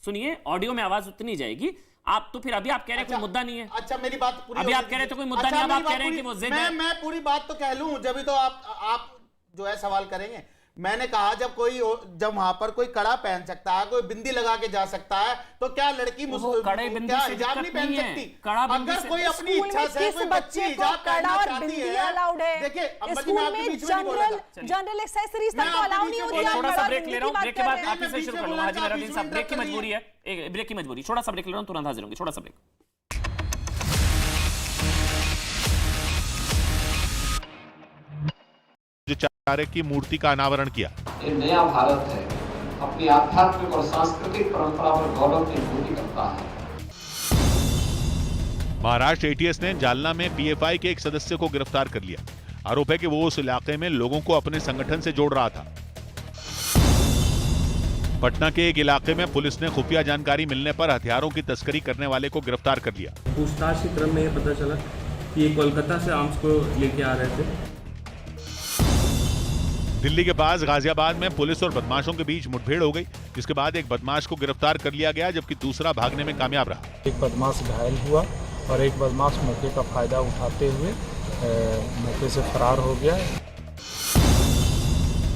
S1: सुनिए, ऑडियो में आवाज उतनी जाएगी। आप तो फिर अभी आप कह रहे हैं कोई मुद्दा नहीं है।
S10: अच्छा मेरी बात पूरी,
S1: अभी आप कह रहे थे कोई मुद्दा नहीं, अब आप कह रहे हैं कि वो जिद है।
S10: मैं पूरी बात तो कह लूं जब तो आप जो है सवाल करेंगे। मैंने कहा जब वहां पर कोई कड़ा पहन सकता है, कोई बिंदी लगा के जा सकता है, तो क्या लड़की क्या हिजाब नहीं पहन सकती? अगर कोई अपनी इच्छा से कोई बच्ची हिजाब पहनना चाहती है, देखिए
S7: जनरल एक्सेसरीज तक अलाउ नहीं होती है।
S1: थोड़ा सा ब्रेक ले रहा हूं, ब्रेक के बाद आप ही से शुरू कर लूंगा। हाजी मेहरुद्दीन साहब, ब्रेक की मजबूरी है, ब्रेक की मजबूरी, थोड़ा सा ब्रेक ले रहा हूं, तुरंत हाजिर होंगे, थोड़ा सा ब्रेक।
S11: आचार्य की मूर्ति का अनावरण किया।
S12: ये नया भारत है, अपनी आध्यात्मिक और सांस्कृतिक परंपरा पर गौरव की अनुभूति करता है।
S11: महाराष्ट्र एटीएस ने जालना में पीएफआई के एक सदस्य को गिरफ्तार कर लिया। आरोप है कि वो उस इलाके में लोगों को अपने संगठन से जोड़ रहा था। पटना के एक इलाके में पुलिस ने खुफिया जानकारी मिलने पर हथियारों की तस्करी करने वाले को गिरफ्तार कर लिया।
S12: पूछताछ के क्रम में यह पता चला कि ये कोलकाता से आर्म्स को लेके आ रहे थे।
S11: दिल्ली के पास गाजियाबाद में पुलिस और बदमाशों के बीच मुठभेड़ हो गई, जिसके बाद एक बदमाश को गिरफ्तार कर लिया गया, जबकि दूसरा भागने में कामयाब रहा।
S13: एक बदमाश घायल हुआ और एक बदमाश मौके का फायदा उठाते हुए मौके से फरार हो गया।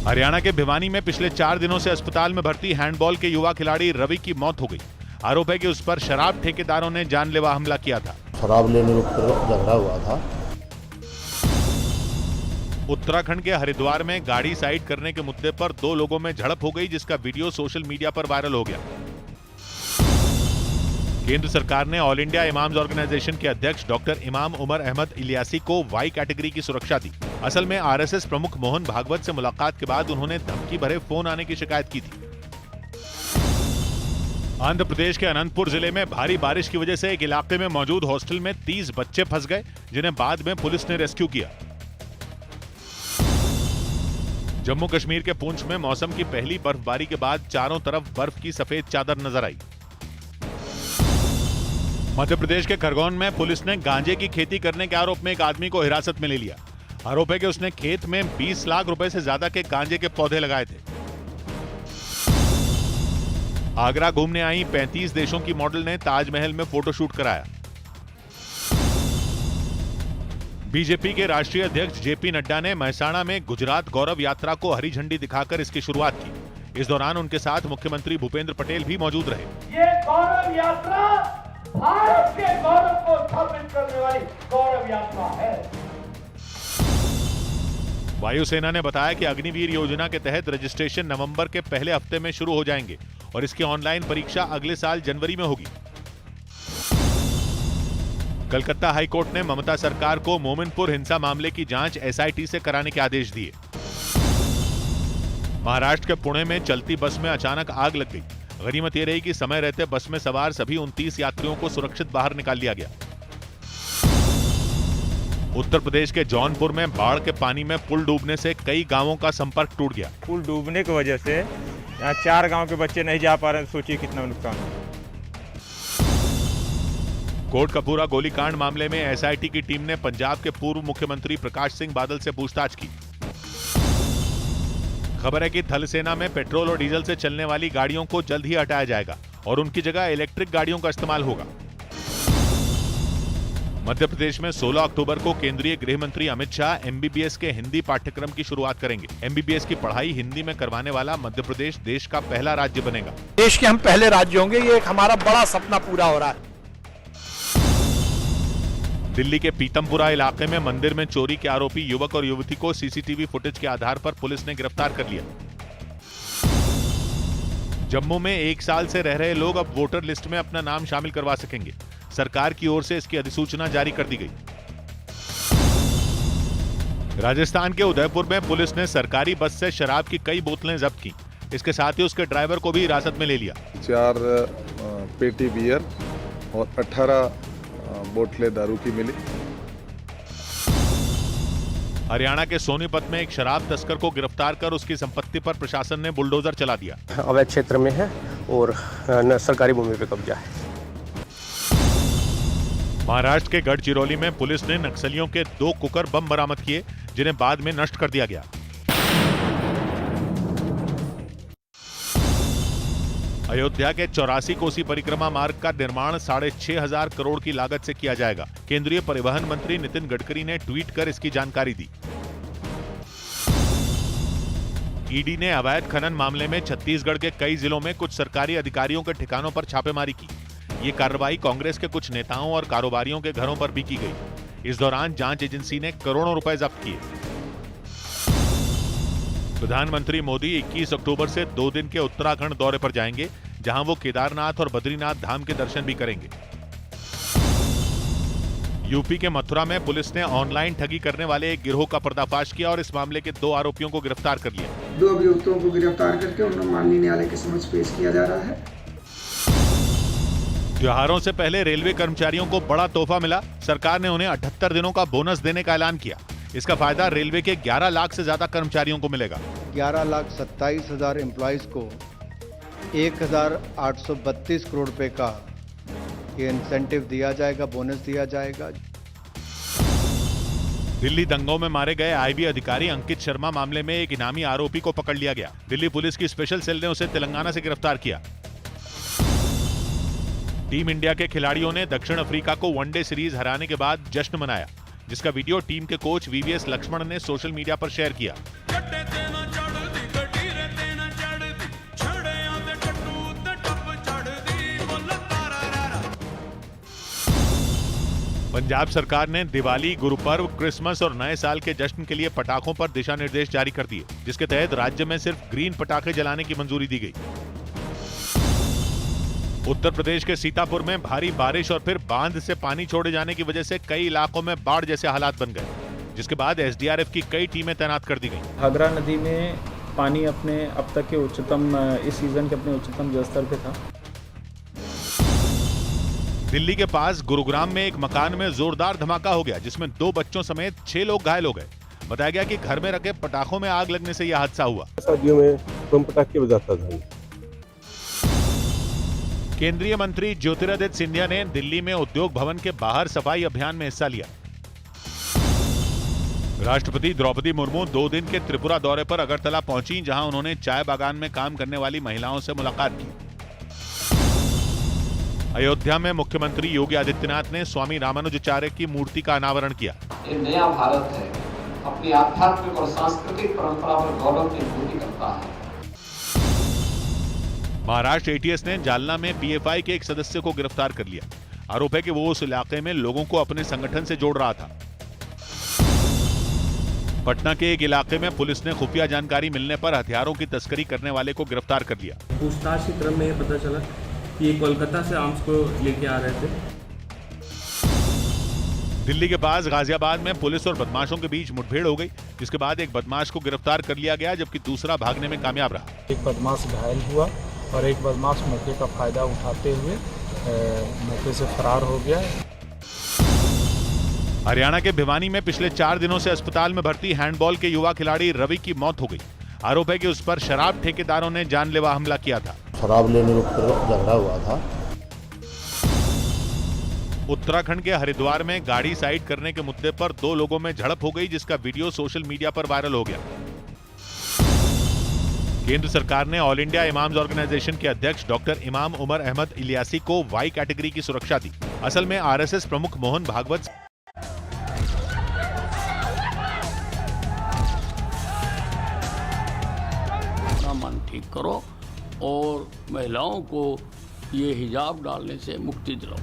S11: हरियाणा के भिवानी में पिछले 4 दिनों से अस्पताल में भर्ती हैंडबॉल के युवा खिलाड़ी रवि की मौत हो गई। आरोप है कि उस पर शराब ठेकेदारों ने जानलेवा हमला किया था।
S14: शराब लेने पर झगड़ा हुआ था।
S11: उत्तराखंड के हरिद्वार में गाड़ी साइड करने के मुद्दे पर 2 लोगों में झड़प हो गई, जिसका वीडियो सोशल मीडिया पर वायरल हो गया। केंद्र सरकार ने ऑल इंडिया इमाम्स ऑर्गेनाइजेशन के अध्यक्ष डॉक्टर इमाम उमर अहमद इलियासी को वाई कैटेगरी की सुरक्षा दी। असल में आरएसएस प्रमुख मोहन भागवत से मुलाकात के बाद उन्होंने धमकी भरे फोन आने की शिकायत की थी। आंध्र प्रदेश के अनंतपुर जिले में भारी बारिश की वजह से एक इलाके में मौजूद हॉस्टल में 30 बच्चे फंस गए, जिन्हें बाद में पुलिस ने रेस्क्यू किया। जम्मू कश्मीर के पुंछ में मौसम की पहली बर्फबारी के बाद चारों तरफ बर्फ की सफेद चादर नजर आई। मध्य प्रदेश के खरगोन में पुलिस ने गांजे की खेती करने के आरोप में एक आदमी को हिरासत में ले लिया। आरोप है कि उसने खेत में 20 लाख रुपए से ज्यादा के गांजे के पौधे लगाए थे। आगरा घूमने आई 35 देशों की मॉडल ने ताजमहल में फोटोशूट कराया। बीजेपी के राष्ट्रीय अध्यक्ष जेपी नड्डा ने महसाणा में गुजरात गौरव यात्रा को हरी झंडी दिखाकर इसकी शुरुआत की। इस दौरान उनके साथ मुख्यमंत्री भूपेंद्र पटेल भी मौजूद रहे।
S15: ये गौरव यात्रा भारत के गौरव को स्थापित करने वाली गौरव यात्रा है।
S11: वायुसेना ने बताया कि अग्निवीर योजना के तहत रजिस्ट्रेशन नवंबर के पहले हफ्ते में शुरू हो जाएंगे और इसकी ऑनलाइन परीक्षा अगले साल जनवरी में होगी। कलकत्ता हाईकोर्ट ने ममता सरकार को मोमिनपुर हिंसा मामले की जांच एसआईटी से कराने के आदेश दिए। महाराष्ट्र के पुणे में चलती बस में अचानक आग लग गई। गनीमत यह रही कि समय रहते बस में सवार सभी 29 यात्रियों को सुरक्षित बाहर निकाल लिया गया। उत्तर प्रदेश के जौनपुर में बाढ़ के पानी में पुल डूबने से कई गांवों का संपर्क टूट गया।
S16: पुल डूबने की वजह से यहाँ 4 गांव के बच्चे नहीं जा पा रहे, सोचिए कितना नुकसान।
S11: कोटकपूरा गोलीकांड मामले में एसआईटी की टीम ने पंजाब के पूर्व मुख्यमंत्री प्रकाश सिंह बादल से पूछताछ की। खबर है कि थल सेना में पेट्रोल और डीजल से चलने वाली गाड़ियों को जल्द ही हटाया जाएगा और उनकी जगह इलेक्ट्रिक गाड़ियों का इस्तेमाल होगा। मध्य प्रदेश में 16 अक्टूबर को केंद्रीय गृह मंत्री अमित शाह एमबीबीएस के हिंदी पाठ्यक्रम की शुरुआत करेंगे। एमबीबीएस की पढ़ाई हिंदी में करवाने वाला मध्य प्रदेश देश का पहला राज्य बनेगा।
S17: देश के हम पहले राज्य होंगे, ये एक हमारा बड़ा सपना पूरा हो रहा है।
S11: दिल्ली के पीतमपुरा इलाके में मंदिर में चोरी के आरोपी युवक और युवती को सीसीटीवी फुटेज के आधार पर पुलिस ने गिरफ्तार कर लिया। जम्मू में 1 साल से रह रहे लोग अब वोटर लिस्ट में अपना नाम शामिल करवा सकेंगे। सरकार की ओर से इसकी अधिसूचना जारी कर दी गई। राजस्थान के उदयपुर में पुलिस ने सरकारी बस से शराब की कई बोतलें जब्त की। इसके साथ ही उसके ड्राइवर को भी हिरासत में ले लिया।
S18: 4 पेटी बियर और 18 बोतलें दारू की मिली।
S11: हरियाणा के सोनीपत में एक शराब तस्कर को गिरफ्तार कर उसकी संपत्ति पर प्रशासन ने बुलडोजर चला दिया।
S19: अवैध क्षेत्र में है और सरकारी भूमि पर कब्जा है।
S11: महाराष्ट्र के गढ़चिरौली में पुलिस ने नक्सलियों के 2 कुकर बम बरामद किए, जिन्हें बाद में नष्ट कर दिया गया। अयोध्या के 84 कोसी परिक्रमा मार्ग का निर्माण 6,500 करोड़ की लागत से किया जाएगा। केंद्रीय परिवहन मंत्री नितिन गडकरी ने ट्वीट कर इसकी जानकारी दी। ईडी ने अवैध खनन मामले में छत्तीसगढ़ के कई जिलों में कुछ सरकारी अधिकारियों के ठिकानों पर छापेमारी की। ये कार्रवाई कांग्रेस के कुछ नेताओं और कारोबारियों के घरों पर भी की गई। इस दौरान जांच एजेंसी ने करोड़ों रुपए जब्त किए। प्रधानमंत्री मोदी 21 अक्टूबर से 2 दिन के उत्तराखंड दौरे पर जाएंगे, जहां वो केदारनाथ और बद्रीनाथ धाम के दर्शन भी करेंगे। यूपी के मथुरा में पुलिस ने ऑनलाइन ठगी करने वाले एक गिरोह का पर्दाफाश किया और इस मामले के 2 आरोपियों को गिरफ्तार कर लिया।
S20: 2 अभियुक्तों को गिरफ्तार करके उन्हें माननीय न्यायालय के समक्ष पेश किया जा रहा है।
S11: त्योहारों से पहले रेलवे कर्मचारियों को बड़ा तोहफा मिला। सरकार ने उन्हें 78 दिनों का बोनस देने का ऐलान किया। इसका फायदा रेलवे के 11 लाख से ज्यादा कर्मचारियों को मिलेगा।
S20: 11,27,000 एम्प्लॉयज को 1,832 करोड़ रुपए का ये इंसेंटिव दिया जाएगा, बोनस दिया जाएगा।
S11: दिल्ली दंगों में मारे गए आईबी अधिकारी अंकित शर्मा मामले में एक इनामी आरोपी को पकड़ लिया गया। दिल्ली पुलिस की स्पेशल सेल ने उसे तेलंगाना से गिरफ्तार किया। टीम इंडिया के खिलाड़ियों ने दक्षिण अफ्रीका को वनडे सीरीज हराने के बाद जश्न मनाया, जिसका वीडियो टीम के कोच वीवीएस लक्ष्मण ने सोशल मीडिया पर शेयर किया। पंजाब सरकार ने दिवाली, गुरु पर्व, क्रिसमस और नए साल के जश्न के लिए पटाखों पर दिशा निर्देश जारी कर दिए, जिसके तहत राज्य में सिर्फ ग्रीन पटाखे जलाने की मंजूरी दी गई। उत्तर प्रदेश के सीतापुर में भारी बारिश और फिर बांध से पानी छोड़े जाने की वजह से कई इलाकों में बाढ़ जैसे हालात बन गए, जिसके बाद एसडीआरएफ की कई टीमें तैनात कर दी गई।
S13: घाघरा नदी में पानी अपने अब तक के उच्चतम, इस सीजन के अपने उच्चतम जलस्तर पे था।
S11: दिल्ली के पास गुरुग्राम में एक मकान में जोरदार धमाका हो गया, जिसमें 2 बच्चों समेत 6 लोग घायल हो गए। बताया गया कि घर में रखे पटाखों में आग लगने से यह हादसा हुआ।
S14: शादियों में बम पटाखे बजाता था।
S11: केंद्रीय मंत्री ज्योतिरादित्य सिंधिया ने दिल्ली में उद्योग भवन के बाहर सफाई अभियान में हिस्सा लिया। राष्ट्रपति द्रौपदी मुर्मू 2 दिन के त्रिपुरा दौरे पर अगरतला पहुंची, जहां उन्होंने चाय बागान में काम करने वाली महिलाओं से मुलाकात की। अयोध्या में मुख्यमंत्री योगी आदित्यनाथ ने स्वामी रामानुजाचार्य की मूर्ति का अनावरण किया।
S21: ये नया भारत है, अपनी आध्यात्मिक और सांस्कृतिक परंपरा पर गौरव की अनुभूति करता है।
S11: महाराष्ट्र एटीएस ने जालना में पीएफआई के एक सदस्य को गिरफ्तार कर लिया। आरोप है कि वो उस इलाके में लोगों को अपने संगठन से जोड़ रहा था। पटना के एक इलाके में पुलिस ने खुफिया जानकारी मिलने पर हथियारों की तस्करी करने वाले को गिरफ्तार कर लिया।
S12: पूछताछ के क्रम में यह पता चला कि ये कोलकाता से आर्म्स को लेके आ रहे थे।
S11: दिल्ली के पास गाजियाबाद में पुलिस और बदमाशों के बीच मुठभेड़ हो गई, जिसके बाद एक बदमाश को गिरफ्तार कर लिया गया, जबकि दूसरा भागने में कामयाब रहा।
S13: एक बदमाश घायल हुआ और एक बदमाश मौके का फायदा उठाते हुए मौके से फरार हो गया।
S11: हरियाणा के भिवानी में पिछले 4 दिनों से अस्पताल में भर्ती हैंडबॉल के युवा खिलाड़ी रवि की मौत हो गई। आरोप है कि उस पर शराब ठेकेदारों ने जानलेवा हमला किया था।
S14: शराब लेने पर झगड़ा हुआ था।
S11: उत्तराखंड के हरिद्वार में गाड़ी साइड करने के मुद्दे पर 2 लोगों में झड़प हो गई, जिसका वीडियो सोशल मीडिया पर वायरल हो गया। केंद्र सरकार ने ऑल इंडिया इमाम्स ऑर्गेनाइजेशन के अध्यक्ष डॉक्टर इमाम उमर अहमद इलियासी को वाई कैटेगरी की सुरक्षा दी। असल में आरएसएस प्रमुख मोहन भागवत
S22: मन ठीक करो और महिलाओं को ये हिजाब डालने से मुक्ति दिलाओ।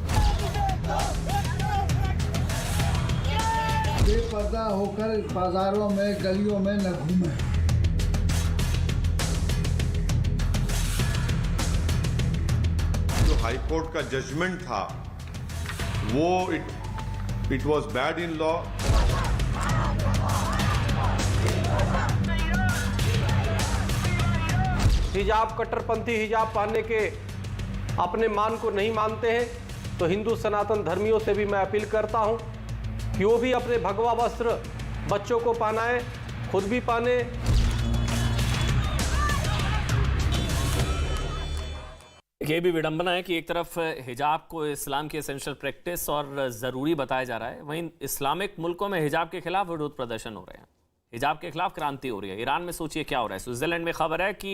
S4: बेपर्दा होकर बाजारों में, गलियों में न घूमें।
S23: जो हाई कोर्ट का जजमेंट था वो it was bad in law.
S24: हिजाब कट्टरपंथी हिजाब पहनने के अपने मान को नहीं मानते हैं, तो हिंदू सनातन धर्मियों से भी मैं अपील करता हूं कि वो भी अपने भगवा वस्त्र बच्चों को पहनाएं, खुद भी पहने।
S1: ये भी विडंबना है कि एक तरफ हिजाब को इस्लाम की एसेंशियल प्रैक्टिस और ज़रूरी बताया जा रहा है, वहीं इस्लामिक मुल्कों में हिजाब के खिलाफ विरोध प्रदर्शन हो रहे हैं, हिजाब के खिलाफ क्रांति हो रही है। ईरान में सोचिए क्या हो रहा है। स्विट्जरलैंड में खबर है कि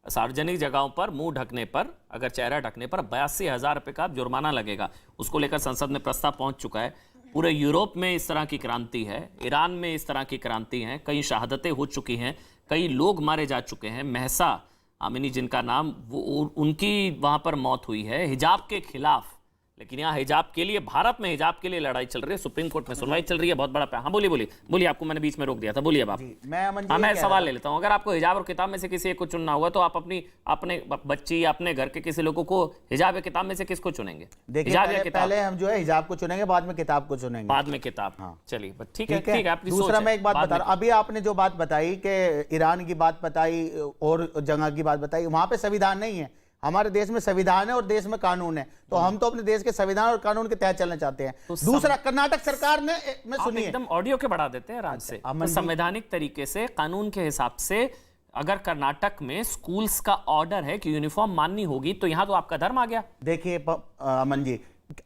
S1: सार्वजनिक जगहों पर मुंह ढकने पर, अगर चेहरा ढकने पर 82,000 रुपये का जुर्माना लगेगा। उसको लेकर संसद में प्रस्ताव पहुंच चुका है। पूरे यूरोप में इस तरह की क्रांति है, ईरान में इस तरह की क्रांति है, कई शहादतें हो चुकी हैं, कई लोग मारे जा चुके हैं। महसा आमिनी जिनका नाम, वो उनकी वहाँ पर मौत हुई है हिजाब के खिलाफ। लेकिन यहाँ हिजाब के लिए, भारत में हिजाब के लिए लड़ाई चल रही है, सुप्रीम कोर्ट में सुनवाई चल रही है, बहुत बड़ा। हाँ बोलिए, आपको मैंने बीच में रोक दिया था, बोलिए अब आप। मैं सवाल ले लेता हूँ। अगर आपको हिजाब और किताब में से किसी एक को चुनना होगा तो आप अपने बच्ची या अपने घर के किसी लोगों को हिजाब या किताब में से किसको चुनेंगे?
S10: देखिए पहले हम जो है हिजाब को चुनेंगे, बाद में किताब को चुनेंगे।
S1: बाद में किताब, हाँ चलिए ठीक है। आपकी
S10: दूसरा मैं एक बात बता रहा हूँ, अभी आपने जो बात बताई कि ईरान की बात बताई और जगह की बात बताई, वहां पे संविधान नहीं है, हमारे देश में संविधान है और देश में कानून है, तो हम तो अपने देश के संविधान और कानून के तहत चलना चाहते हैं। दूसरा, कर्नाटक सरकार ने, मैं सुनिए,
S1: एकदम ऑडियो के बढ़ा देते हैं राज से। तो संवैधानिक तरीके से, कानून के हिसाब से अगर कर्नाटक में स्कूल्स का ऑर्डर है कि यूनिफॉर्म माननी होगी, तो यहां तो आपका धर्म आ गया।
S10: देखिए अमन जी,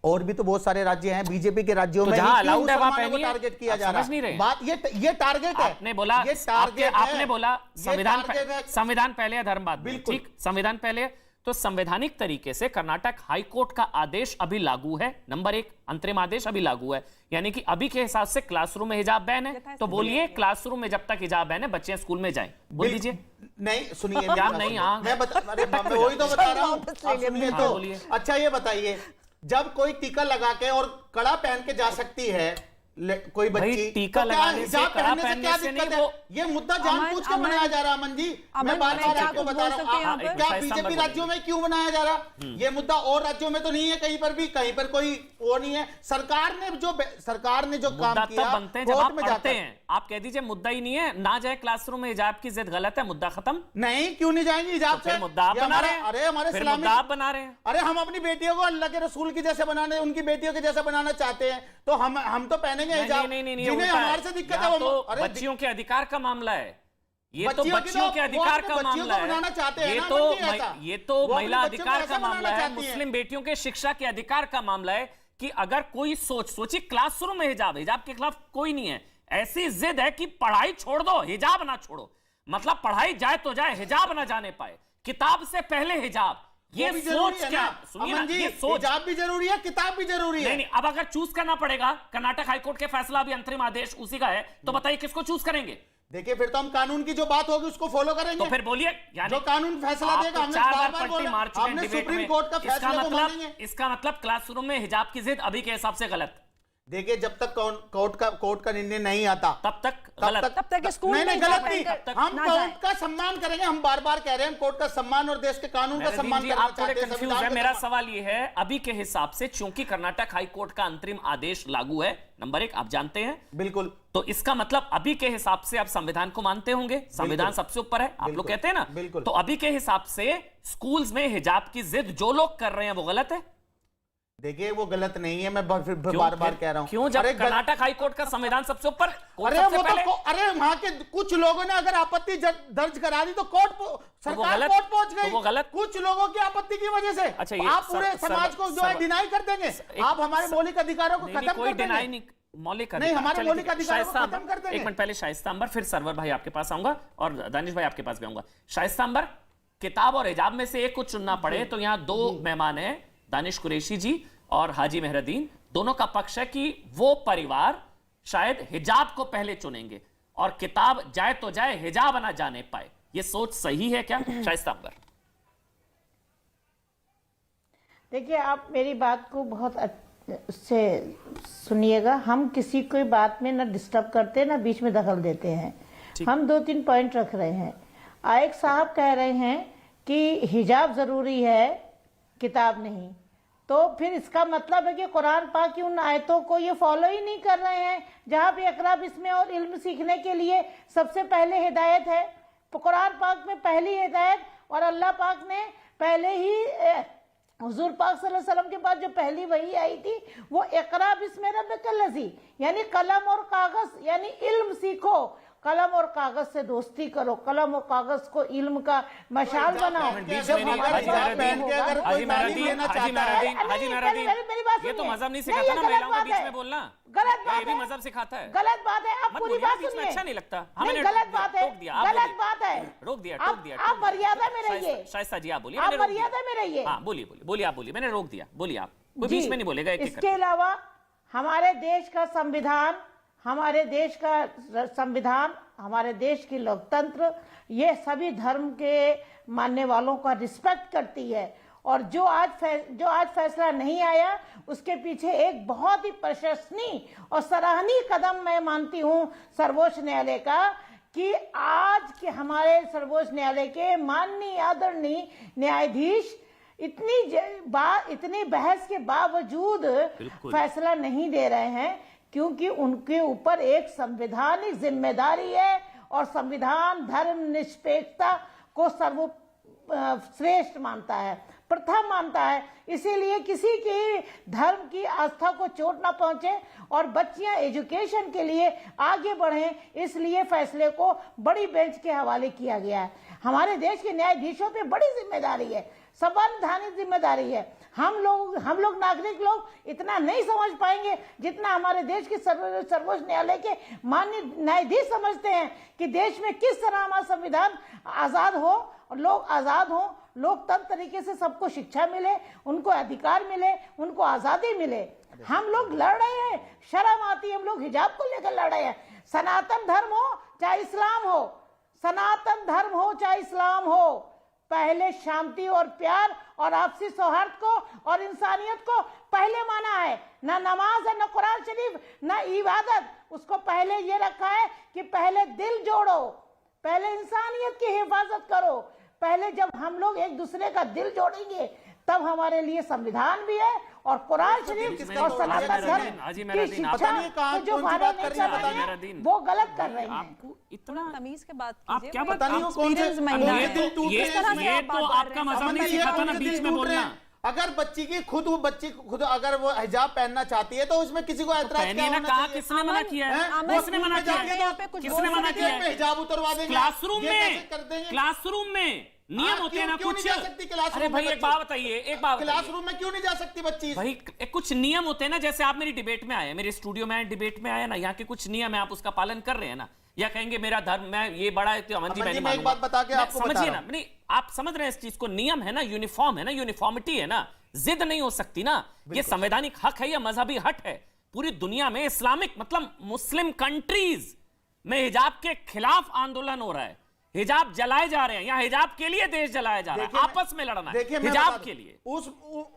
S10: और भी तो बहुत सारे राज्य हैं, बीजेपी के राज्यों में
S1: जहां अलाउड है वहां पहनिए,
S10: टारगेट किया जा रहा है। बात ये टारगेट है।
S1: आपने बोला, आपने बोला संविधान पहले है, धर्म बाद में। ठीक, संविधान पहले। तो संवैधानिक तरीके से कर्नाटक हाईकोर्ट का आदेश अभी लागू है, नंबर 1 अंतरिम आदेश अभी लागू है, यानी कि अभी के हिसाब से क्लासरूम में हिजाब बैन है। तो बोलिए, क्लासरूम में जब तक हिजाब बैन है, बच्चे स्कूल में जाएं, बोल दीजिए।
S10: नहीं सुनिए,
S1: नहीं, हाँ
S10: मैं वही तो बता रहा हूँ, सुनिए तो। अच्छा ये बताइए, जब कोई टीका लगा के और कड़ा पहन के जा सकती है कोई बच्ची,
S1: टीका
S10: तो
S1: लगाने से, कड़ा पहनने से नहीं, वो
S10: ये मुद्दा जानबूझ के बनाया जा रहा है। अमन जी, मैं बार-बार आपको बता रहा हूँ, क्या बीजेपी राज्यों में क्यों बनाया जा रहा? ये मुद्दा और राज्यों में तो नहीं है, कहीं पर भी, कहीं पर कोई वो नहीं है। सरकार ने जो काम किया,
S1: बनते हैं जब आप पढ़ते हैं। आप कह दीजिए मुद्दा ही नहीं है, ना जाए क्लासरूम में हिजाब की जिद गलत है, मुद्दा खत्म।
S10: नहीं, क्यों नहीं जाएंगे हिजाब से?
S1: मुद्दा आप बना रहे हैं।
S10: अरे हमारे
S1: आप बना रहे हैं।
S10: अरे हम अपनी बेटियों को अल्लाह के रसूल की जैसे बनाने, उनकी बेटियों के जैसे बनाना चाहते हैं, तो हम तो पहनेंगे हिजाब। जिन्हें हमारे से दिक्कत है,
S1: तो बच्चियों के अधिकार का मामला है, ये तो बच्चियों के अधिकार का मामला है, ये तो महिला अधिकार का मामला है, मुस्लिम बेटियों के शिक्षा के अधिकार का मामला है कि अगर कोई सोचिए क्लासरूम में हिजाब के खिलाफ कोई नहीं है, ऐसी जिद है कि पढ़ाई छोड़ दो, हिजाब ना छोड़ो, मतलब पढ़ाई जाए तो जाए, हिजाब ना जाने पाए, किताब से पहले हिजाब। ये सोच क्या? सुनिए ना, ये सोच,
S10: हिजाब भी जरूरी है, किताब भी जरूरी है।
S1: नहीं, अब अगर चूज करना पड़ेगा, कर्नाटक हाईकोर्ट के फैसला भी अंतरिम आदेश उसी का है, तो बताइए किसको चूज करेंगे?
S10: देखिए, फिर तो हम कानून की जो बात होगी उसको फॉलो करेंगे।
S1: तो फिर बोलिए,
S10: जो कानून फैसला देगा, हमने 4 बार पलटी मार चुके हैं सुप्रीम कोर्ट का फैसला को मानेंगे।
S1: इसका मतलब क्लासरूम में हिजाब की जिद अभी के हिसाब से गलत।
S10: देखिए, जब तक कोर्ट का निर्णय नहीं आता
S1: तब तक गलत,
S7: तब तक स्कूल
S10: नहीं गलत नहीं। हम कोर्ट का सम्मान करेंगे, हम बार-बार कह रहे हैं, कोर्ट का सम्मान और देश के कानून का सम्मान करना चाहते हैं।
S1: कंफ्यूज है। मेरा सवाल ये है, अभी के हिसाब से चूंकि कर्नाटक हाई कोर्ट का अंतरिम आदेश लागू है, नंबर 1 आप जानते हैं,
S10: बिल्कुल,
S1: तो इसका मतलब अभी के हिसाब से आप संविधान को मानते होंगे, संविधान सबसे ऊपर है, आप लोग कहते हैं ना,
S10: बिल्कुल।
S1: तो अभी के हिसाब से स्कूल्स में हिजाब की जिद जो लोग कर रहे हैं वो गलत है?
S10: देखिए, वो गलत नहीं है, मैं फिर बार-बार कह रहा हूं।
S1: क्यों? जब कर्नाटक हाई कोर्ट का संविधान सबसे ऊपर,
S10: अरे वहां के कुछ लोगों ने अगर आपत्ति दर्ज करा दी तो सरकार कोर्ट पहुंच गई,
S1: वो गलत,
S10: कुछ लोगों की आपत्ति की वजह से।
S1: अच्छा,
S10: आप पूरे समाज को जो है डिनाई कर देंगे, आप हमारे मौलिक अधिकारों को खत्म कर देंगे।
S1: मौलिक
S10: नहीं, हमारे मौलिक अधिकारों को खत्म कर देंगे।
S1: एक मिनट पहले शाइस्ता अंबर, फिर सरवर भाई आपके पास आऊंगा और दानिश भाई आपके पास भी आऊंगा। शाइस्ता अंबर, किताब और हिजाब में से एक को चुनना पड़े तो यहाँ 2 मेहमान हैं, दानिश कुरैशी जी और हाजी मेहरुद्दीन, दोनों का पक्ष है कि वो परिवार शायद हिजाब को पहले चुनेंगे और किताब जाए तो जाए, हिजाब ना जाने पाए। ये सोच सही है क्या शाइस्ता अंबर?
S2: देखिए, आप मेरी बात को बहुत से सुनिएगा। हम किसी कोई बात में ना डिस्टर्ब करते ना बीच में दखल देते हैं। हम 2-3 पॉइंट रख रहे हैं। आयक साहब कह रहे हैं कि हिजाब जरूरी है, किताब नहीं, तो फिर इसका मतलब है कि कुरान पाक की उन आयतों को ये फॉलो ही नहीं कर रहे हैं जहाँ पे इक़रा बिस्म और इल्म सीखने के लिए सबसे पहले हिदायत है। तो कुरान पाक में पहली हिदायत, और अल्लाह पाक ने पहले ही हुजूर पाक सल्लल्लाहु अलैहि वसल्लम के बाद जो पहली वही आई थी वो इक़रा बिस्म रब्बिकल लज़ी, यानी कलम और कागज, यानी इल्म सीखो, कलम और कागज से दोस्ती करो, कलम और कागज को इल्म का मशाल बनाओ।
S1: ये तो मजहब नहीं सिखाता ना महिलाओं को बीच में बोलना,
S2: गलत बात
S1: है, ये भी मजहब सिखाता है,
S2: गलत बात है। आप पूरी बात सुनिए,
S1: अच्छा नहीं लगता,
S2: हमें गलत बात है, गलत बात है,
S1: रोक दिया।
S2: आप मर्यादा में रहिए।
S1: शाइस्ता जी आप बोलिए,
S2: आप मर्यादा में रहिए।
S1: हाँ बोलिए, आप बोलिए, मैंने रोक दिया, बोलिए आप, कोई बीच में नहीं बोलेगा।
S2: इसके अलावा हमारे देश का संविधान, हमारे देश का संविधान, हमारे देश की लोकतंत्र, ये सभी धर्म के मानने वालों का रिस्पेक्ट करती है। और जो आज फैसला नहीं आया उसके पीछे एक बहुत ही प्रशंसनीय और सराहनीय कदम मैं मानती हूँ सर्वोच्च न्यायालय का, कि आज के हमारे सर्वोच्च न्यायालय के माननीय आदरणीय न्यायाधीश इतनी बहस के बावजूद फैसला नहीं दे रहे हैं, क्योंकि उनके ऊपर एक संवैधानिक जिम्मेदारी है और संविधान धर्म निरपेक्षता को श्रेष्ठ मानता है, प्रथम मानता है। इसीलिए किसी की धर्म की आस्था को चोट ना पहुंचे और बच्चियां एजुकेशन के लिए आगे बढ़ें, इसलिए फैसले को बड़ी बेंच के हवाले किया गया है। हमारे देश के न्यायाधीशों पे बड़ी जिम्मेदारी है, संवैधानिक जिम्मेदारी है। हम लोग नागरिक लोग इतना नहीं समझ पाएंगे जितना हमारे देश के सर्वोच्च न्यायालय के माननीय न्यायाधीश समझते हैं कि देश में किस तरह हमारा संविधान आजाद हो और लोग आजाद हो, लोकतंत्र तरीके से सबको शिक्षा मिले, उनको अधिकार मिले, उनको आजादी मिले। हम लोग लड़ रहे हैं, शर्म आती है, हम लोग हिजाब को लेकर लड़ रहे हैं। सनातन धर्म हो चाहे इस्लाम हो, सनातन धर्म हो चाहे इस्लाम हो, पहले शांति और प्यार और आपसी सौहार्द को और इंसानियत को पहले माना है। ना नमाज है, ना कुरान शरीफ, ना इबादत, उसको पहले ये रखा है कि पहले दिल जोड़ो, पहले इंसानियत की हिफाजत करो। पहले जब हम लोग एक दूसरे का दिल जोड़ेंगे तब हमारे लिए संविधान भी है और कुरान शरीफ और सनातन धर्म की शिक्षा को जो फॉलो नहीं कर रहे हैं वो गलत कर रहे हैं।
S1: आपको इतना
S7: तमीज के बात
S1: आप क्या
S10: पता नहीं कौन से
S1: ये तो आपका मजहब नहीं सिखाता ना बीच में बोलना।
S10: अगर बच्ची खुद अगर वो हिजाब पहनना चाहती है तो उसमें किसी को ऐतराज क्या होना चाहिए?
S1: किसने मना किया है? किसने मना किया है? किसने मना किया है?
S10: हिजाब उतरवा देंगे
S1: क्लासरूम में नियम होते हैं ना कुछ। अरे भाई एक बात बताइए,
S10: क्लासरूम में क्यों नहीं जा सकती बच्ची?
S1: भाई कुछ नियम होते हैं ना, जैसे आप मेरी डिबेट में आए, मेरे स्टूडियो में डिबेट में आए ना, यहाँ के कुछ नियम है, आप उसका पालन कर रहे हैं ना, या कहेंगे मेरा धर्म मैं ये बड़ा है तो अमन जी मैंने
S10: एक बात बता के आपको
S1: समझिए ना, नहीं आप समझ रहे हैं इस चीज को, नियम है ना, यूनिफॉर्म है ना, यूनिफॉर्मिटी है ना, जिद नहीं हो सकती ना, ये संवैधानिक हक है या मजहबी हक है। पूरी दुनिया में इस्लामिक मतलब मुस्लिम कंट्रीज में हिजाब के खिलाफ आंदोलन हो रहा है, हिजाब जलाए जा रहे हैं, यहाँ हिजाब के लिए देश जलाया जा रहा है, आपस में लड़ना है हिजाब के लिए।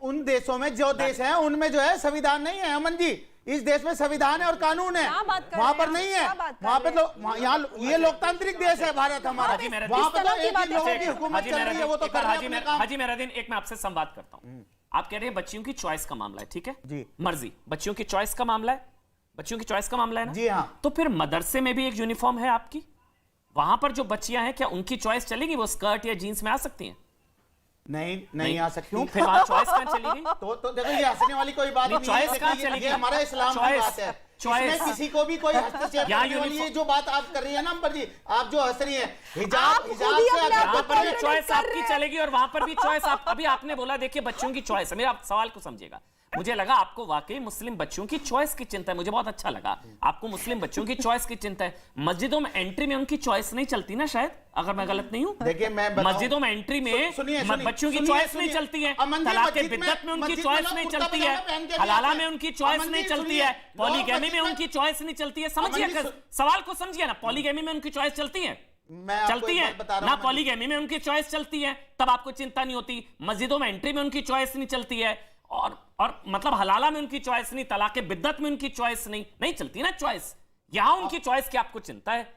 S10: उन देशों में जो देश हैं उनमें जो है संविधान नहीं है अमन जी, इस देश में संविधान है और कानून है, वहां पर नहीं है। वहां पर यहाँ ये लोकतांत्रिक देश है भारत हमारा, वहां पर लोगों की हुकूमत चल रही है, वो तो
S1: हाजी मेहरादीन एक मैं आपसे संवाद करता हूँ। आप कह रहे हैं बच्चियों की चॉइस का मामला है, ठीक है जी, मर्जी, बच्चियों की चॉइस का मामला है, बच्चियों की चॉइस का मामला है ना जी हाँ। तो फिर मदरसे में भी एक यूनिफॉर्म है आपकी, वहां पर जो बच्चियां हैं क्या उनकी चॉइस चलेगी? वो स्कर्ट या जीन्स में आ सकती हैं?
S10: नहीं आ सकती।
S1: फिर वहां चॉइस कहां चलेगी?
S10: तो देखो ये हंसने वाली कोई बात नहीं,
S1: चॉइस कहां चलेगी?
S10: ये हमारा इस्लाम की बात है, चॉइस किसी को भी कोई हस्तक्षेप करने वाली है जो बात आप कर रही है ना अंबर जी, आप जो हंस रही है हिजाब से
S1: यहाँ पर भी चॉइस आपकी चलेगी और वहां पर भी चॉइस अभी आपने बोला देखिए बच्चों की चॉइस है। मेरा सवाल को समझिएगा, मुझे लगा आपको वाकई मुस्लिम बच्चों की चॉइस की चिंता है, मुझे बहुत अच्छा लगा आपको मुस्लिम बच्चों की चॉइस की चिंता है। मस्जिदों में एंट्री में उनकी चॉइस नहीं चलती ना, शायद अगर मैं गलत नहीं हूं।
S10: देखिए मैं
S1: मस्जिदों में एंट्री में बच्चों की चॉइस नहीं चलती है, तलाक बिद्दत में उनकी चॉइस नहीं चलती है, हलाला में उनकी चॉइस नहीं चलती है, पॉलीगैमी में उनकी चॉइस नहीं चलती है। समझिए सवाल को समझिए ना, पॉलीगैमी में उनकी चॉइस चलती है, चलती है ना, पॉलीगैमी में उनकी चॉइस चलती है, तब आपको चिंता नहीं होती। मस्जिदों में एंट्री में उनकी चॉइस नहीं चलती है और मतलब हलाला में उनकी चॉइस नहीं, तलाक बिद्दत में उनकी चॉइस नहीं चलती ना चॉइस। यहां उनकी चॉइस की आपको चिंता है,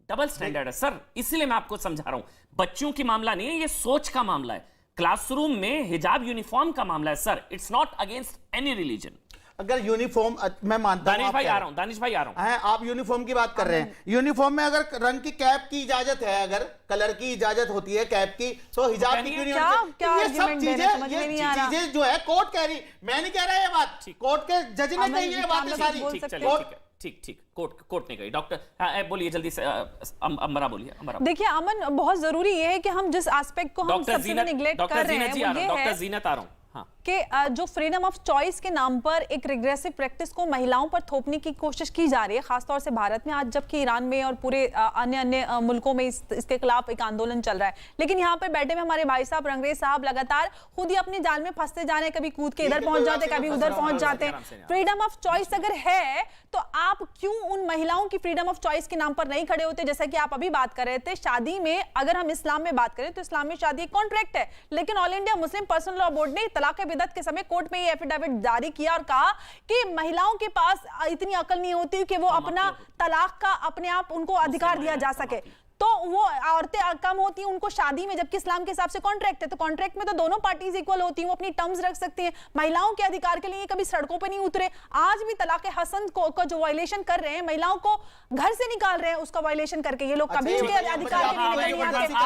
S1: डबल स्टैंडर्ड है सर, इसीलिए मैं आपको समझा रहा हूं। बच्चों की मामला नहीं है, ये सोच का मामला है। क्लासरूम में हिजाब यूनिफॉर्म का मामला है sir, it's not against any religion.
S10: अगर यूनिफॉर्म मैं मानता हूं,
S1: दानिश भाई आ रहा हूं,
S10: आप यूनिफॉर्म की बात कर रहे हैं, यूनिफॉर्म में अगर रंग की कैप की इजाजत है, अगर कलर की इजाजत होती है कैप की, तो हिजाब की क्यों नहीं होनी चाहिए? ये सब चीजें जो है कोर्ट कह रही, मैं नहीं कह रहा ये बात, कोर्ट के जज ने कही है बातें सारी।
S1: ठीक, कोर्ट ने कही। डॉक्टर बोलिए जल्दी से, अमरा बोलिए।
S7: देखिए अमन, बहुत जरूरी ये है कि हम जिस एस्पेक्ट को हम सबसे निगलेक्ट कर रहे हैं वो ये है,
S1: डॉक्टर जीनत आ रहा हूं
S7: कि जो फ्रीडम ऑफ चॉइस के नाम पर एक रिग्रेसिव प्रैक्टिस को महिलाओं पर थोपने की कोशिश की जा रही है, खासतौर से भारत में आज, जबकि ईरान में और पूरे अन्य मुल्कों में इसके खिलाफ एक आंदोलन चल रहा है। लेकिन यहाँ पर बैठे में हमारे भाई साहब रंगरेज साहब लगातार खुद ही अपने जाल में फंसते जा रहे हैं, कभी कूद के इधर पहुंच जाते, कभी उधर पहुंच जाते हैं। फ्रीडम ऑफ चॉइस अगर है तो आप क्यों उन महिलाओं की फ्रीडम ऑफ चॉइस के नाम पर नहीं खड़े होते? जैसा कि आप अभी बात कर रहे थे, शादी में अगर हम इस्लाम में बात करें तो इस्लाम में शादी एक कॉन्ट्रैक्ट है, लेकिन all India Muslim personal law board ने तलाक बिदअत के समय कोर्ट में ये एफिडेविट जारी किया और कहा कि महिलाओं के पास इतनी अकल नहीं होती कि वो अपना तलाक का अपने आप उनको अधिकार दिया जा सके। तो वो औरतें कम होती हैं उनको शादी में, जबकि इस्लाम के हिसाब से कॉन्ट्रैक्ट है, तो कॉन्ट्रैक्ट में तो दोनों पार्टीज इक्वल होती हैं, वो अपनी टर्म्स रख सकती हैं। महिलाओं के अधिकार के लिए कभी सड़कों पे नहीं उतरे। आज भी तलाक हसन को जो वायलेशन कर रहे हैं, महिलाओं को घर से निकाल रहे हैं उसका वायलेशन करके, ये लोग कभी उनके अधिकार के लिए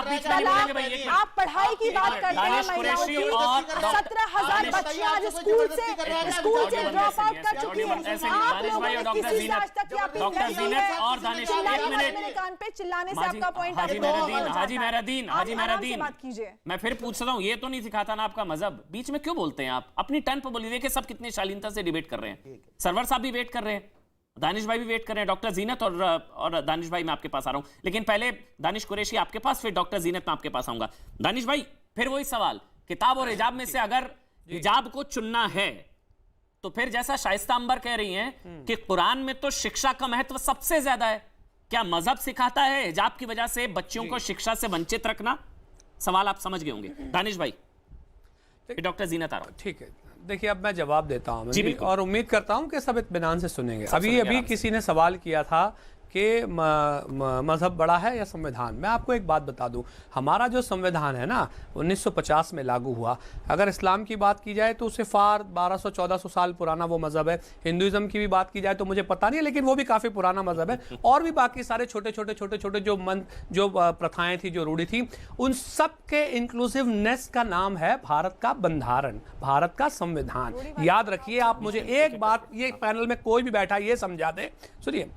S7: निकल आते। आप पढ़ाई की बात करते हैं महिलाओं की, 17,000 बच्चियां आज स्कूल से ड्रॉप आउट कर चुकी हैं। आप लोगों ने किसी से आज तक ये अपील नहीं है
S1: और दानिश, एक मिनट
S7: मेरे कान पे चिल्लाने से आपका पॉइंट
S1: हाजी मेहरादीन, मैं फिर पूछ रहा हूँ, ये तो नहीं सिखाता ना आपका मजहब, बीच में क्यों बोलते हैं आप? अपनी टर्न पर बोलिए कि सब कितने शालीनता से डिबेट कर रहे हैं। सरवर साहब भी वेट कर रहे हैं, दानिश भाई भी वेट कर रहे हैं, डॉक्टर जीनत और दानिश भाई मैं आपके पास आ रहा हूं, लेकिन पहले दानिश कुरैशी आपके पास, फिर डॉक्टर जीनत मैं आपके पास आऊंगा। दानिश भाई, फिर वही सवाल, किताब और हिजाब में से अगर हिजाब को चुनना है तो फिर जैसा शाइस्ता अंबर कह रही हैं कि कुरान में तो शिक्षा का महत्व सबसे ज्यादा है, क्या मजहब सिखाता है हिजाब की वजह से बच्चियों को शिक्षा से वंचित रखना? सवाल आप समझ गए होंगे। दानिश भाई, डॉक्टर जीनत आ रहा हूं।
S24: ठीक है, देखिए अब मैं जवाब देता हूं और उम्मीद करता हूं कि सब इत्मीनान से सुनेंगे। अभी किसी ने सवाल किया था कि मजहब बड़ा है या संविधान। मैं आपको एक बात बता दूं, हमारा जो संविधान है ना 1950 में लागू हुआ। अगर इस्लाम की बात की जाए तो उससे फार 1200-1400 साल पुराना वो मजहब है। हिंदुइज्म की भी बात की जाए तो मुझे पता नहीं है, लेकिन वो भी काफ़ी पुराना मजहब है। और भी बाकी सारे छोटे छोटे जो प्रथाएं थी, जो रूढ़ी थी, उन सब के इंक्लूसिवनेस का नाम है भारत का बंधारण, भारत का संविधान। याद रखिए आप, मुझे एक बात, ये पैनल में कोई भी बैठा ये समझा दे, सुनिए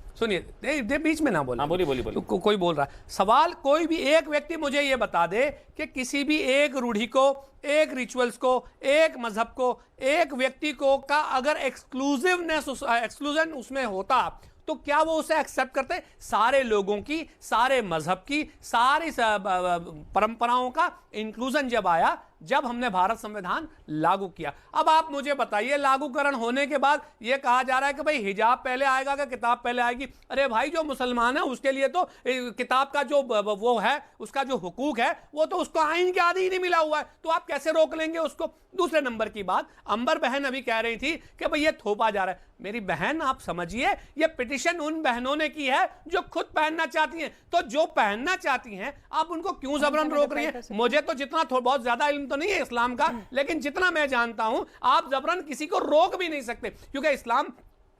S24: बीच में ना बोले। बोलिए। तो कोई बोल रहा है सवाल, कोई भी एक व्यक्ति मुझे ये बता दे कि किसी भी एक रूढ़ी को, एक रिचुअल्स को, एक मजहब को, एक व्यक्ति को का अगर एक्सक्लूजन उसमें होता तो क्या वो उसे एक्सेप्ट करते? सारे लोगों की, सारे मजहब की, सारी परंपराओं का इंक्लूजन जब आया, जब हमने भारत संविधान लागू किया। अब आप मुझे बताइए, लागूकरण होने के बाद ये कहा जा रहा है कि भाई हिजाब पहले आएगा कि किताब पहले आएगी? अरे भाई, जो मुसलमान है उसके लिए तो किताब का जो वो है, उसका जो हुकूक है, वो तो उसको आइन के आदि ही नहीं मिला हुआ है, तो आप कैसे रोक लेंगे उसको? दूसरे नंबर की बात, अंबर बहन अभी कह रही थी कि भाई ये थोपा जा रहा है। मेरी बहन, आप समझिए, ये पिटिशन उन बहनों ने की है जो खुद पहनना चाहती हैं। तो जो पहनना चाहती हैं, आप उनको क्यों जबरन रोक रही हैं? मुझे तो जितना बहुत ज्यादा इल्म तो नहीं है इस्लाम का, लेकिन जितना मैं जानता हूं, आप जबरन किसी को रोक भी नहीं सकते, क्योंकि इस्लाम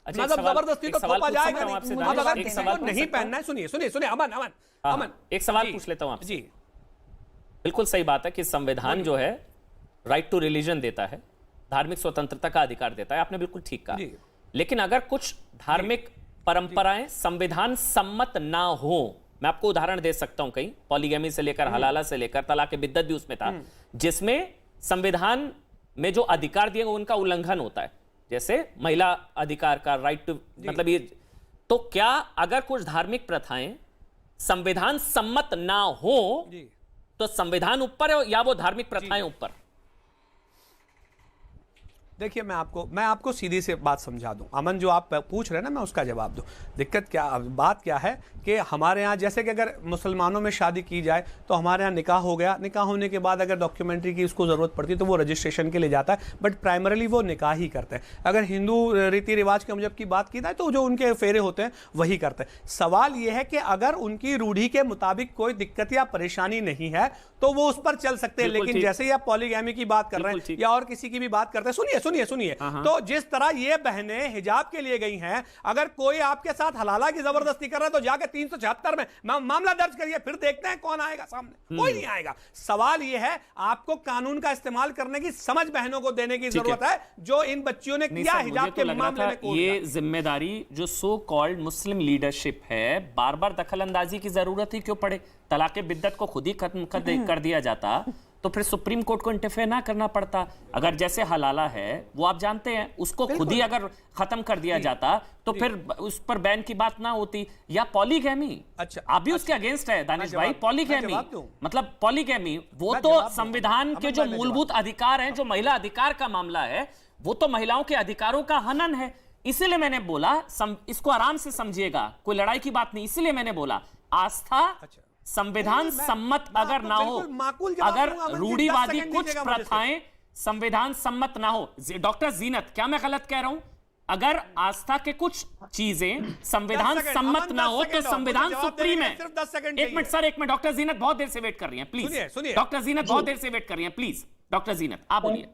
S24: जबरदस्ती तो थोपा जाएगा नहीं। अब अगर किसी को नहीं पहनना है, सुनिए अमन,
S1: एक सवाल पूछ लेता हूं आपसे। जी, बिल्कुल सही बात है कि संविधान जो है राइट टू रिलीजन देता है, धार्मिक स्वतंत्रता का अधिकार देता है, आपने बिल्कुल ठीक कहा। लेकिन अगर कुछ धार्मिक परंपराएं संविधान सम्मत ना हो, मैं आपको उदाहरण दे सकता हूं, कहीं पॉलीगैमी से लेकर हलाला से लेकर तलाक बिद्दत भी उसमें था, जिसमें संविधान में जो अधिकार दिए उनका उल्लंघन होता है, जैसे महिला अधिकार का राइट टू, मतलब ये, तो क्या अगर कुछ धार्मिक प्रथाएं संविधान सम्मत ना हो तो संविधान ऊपर है या वो धार्मिक प्रथाएं ऊपर?
S24: देखिए, मैं आपको सीधी से बात समझा दूं। अमन, जो आप पूछ रहे हैं ना, मैं उसका जवाब दूं। दिक्कत क्या, बात क्या है कि हमारे यहाँ जैसे कि अगर मुसलमानों में शादी की जाए तो हमारे यहाँ निकाह हो गया, निकाह होने के बाद अगर डॉक्यूमेंट्री की उसको ज़रूरत पड़ती है तो वो रजिस्ट्रेशन के लिए जाता है, बट प्राइमरीली वो निकाह ही करते हैं। अगर हिंदू रीति रिवाज के मुजब की बात की जाए तो जो उनके फेरे होते हैं वही करते हैं। सवाल ये है कि अगर उनकी रूढ़ी के मुताबिक कोई दिक्कत या परेशानी नहीं है तो वो उस पर चल सकते हैं। लेकिन जैसे ही आप पॉलीगैमी की बात कर रहे हैं या और किसी की भी बात करते हैं, सुनिए, तो जिस तरह ये बहनें हिजाब के लिए गई हैं, अगर कोई आपके साथ हलाला की जबरदस्ती कर रहा है तो जाके 376 में मामला दर्ज करिए, फिर देखते हैं कौन आएगा सामने। कोई नहीं आएगा। सवाल ये है, आपको कानून का इस्तेमाल करने की समझ बहनों को देने की जरूरत है, जो इन बच्चियों ने किया हिजाब के मामले में।
S1: ये जिम्मेदारी जो सो कॉल्ड मुस्लिम लीडरशिप है, बार बार दखल अंदाजी की जरूरत ही क्यों पड़े? तलाक बिद्दत को खुद ही खत्म कर दिया जाता तो फिर सुप्रीम कोर्ट को इंटरफेयर ना करना पड़ता। अगर जैसे हलाला है, वो आप जानते हैं, उसको खुद ही अगर खत्म कर दिया जाता तो फिर उस पर बैन की बात ना होती। या पॉलीगैमी, अच्छा आप भी उसके अगेंस्ट है दानिश भाई, पॉलीगैमी मतलब पॉलीगैमी वो तो संविधान के जो मूलभूत अधिकार हैं, जो महिला अधिकार का मामला है, वो तो महिलाओं के अधिकारों का हनन है। इसीलिए मैंने बोला इसको आराम से समझिएगा, कोई लड़ाई की बात नहीं। इसीलिए मैंने बोला आस्था संविधान सम्मत अगर ना हो, अगर रूढ़िवादी कुछ प्रथाएं संविधान सम्मत ना हो। डॉक्टर जीनत, क्या मैं गलत कह रहा हूं अगर आस्था के कुछ चीजें संविधान सम्मत ना हो तो संविधान सुप्रीम है।
S17: सिर्फ 10 सेकंड
S1: एक मिनट सर, एक मिनट। डॉक्टर जीनत बहुत देर से वेट कर रही हैं, प्लीज।
S17: सुनिए।
S1: डॉक्टर जीनत बहुत देर से वेट कर रही हैं, प्लीज। डॉक्टर जीनत आप बोलिए।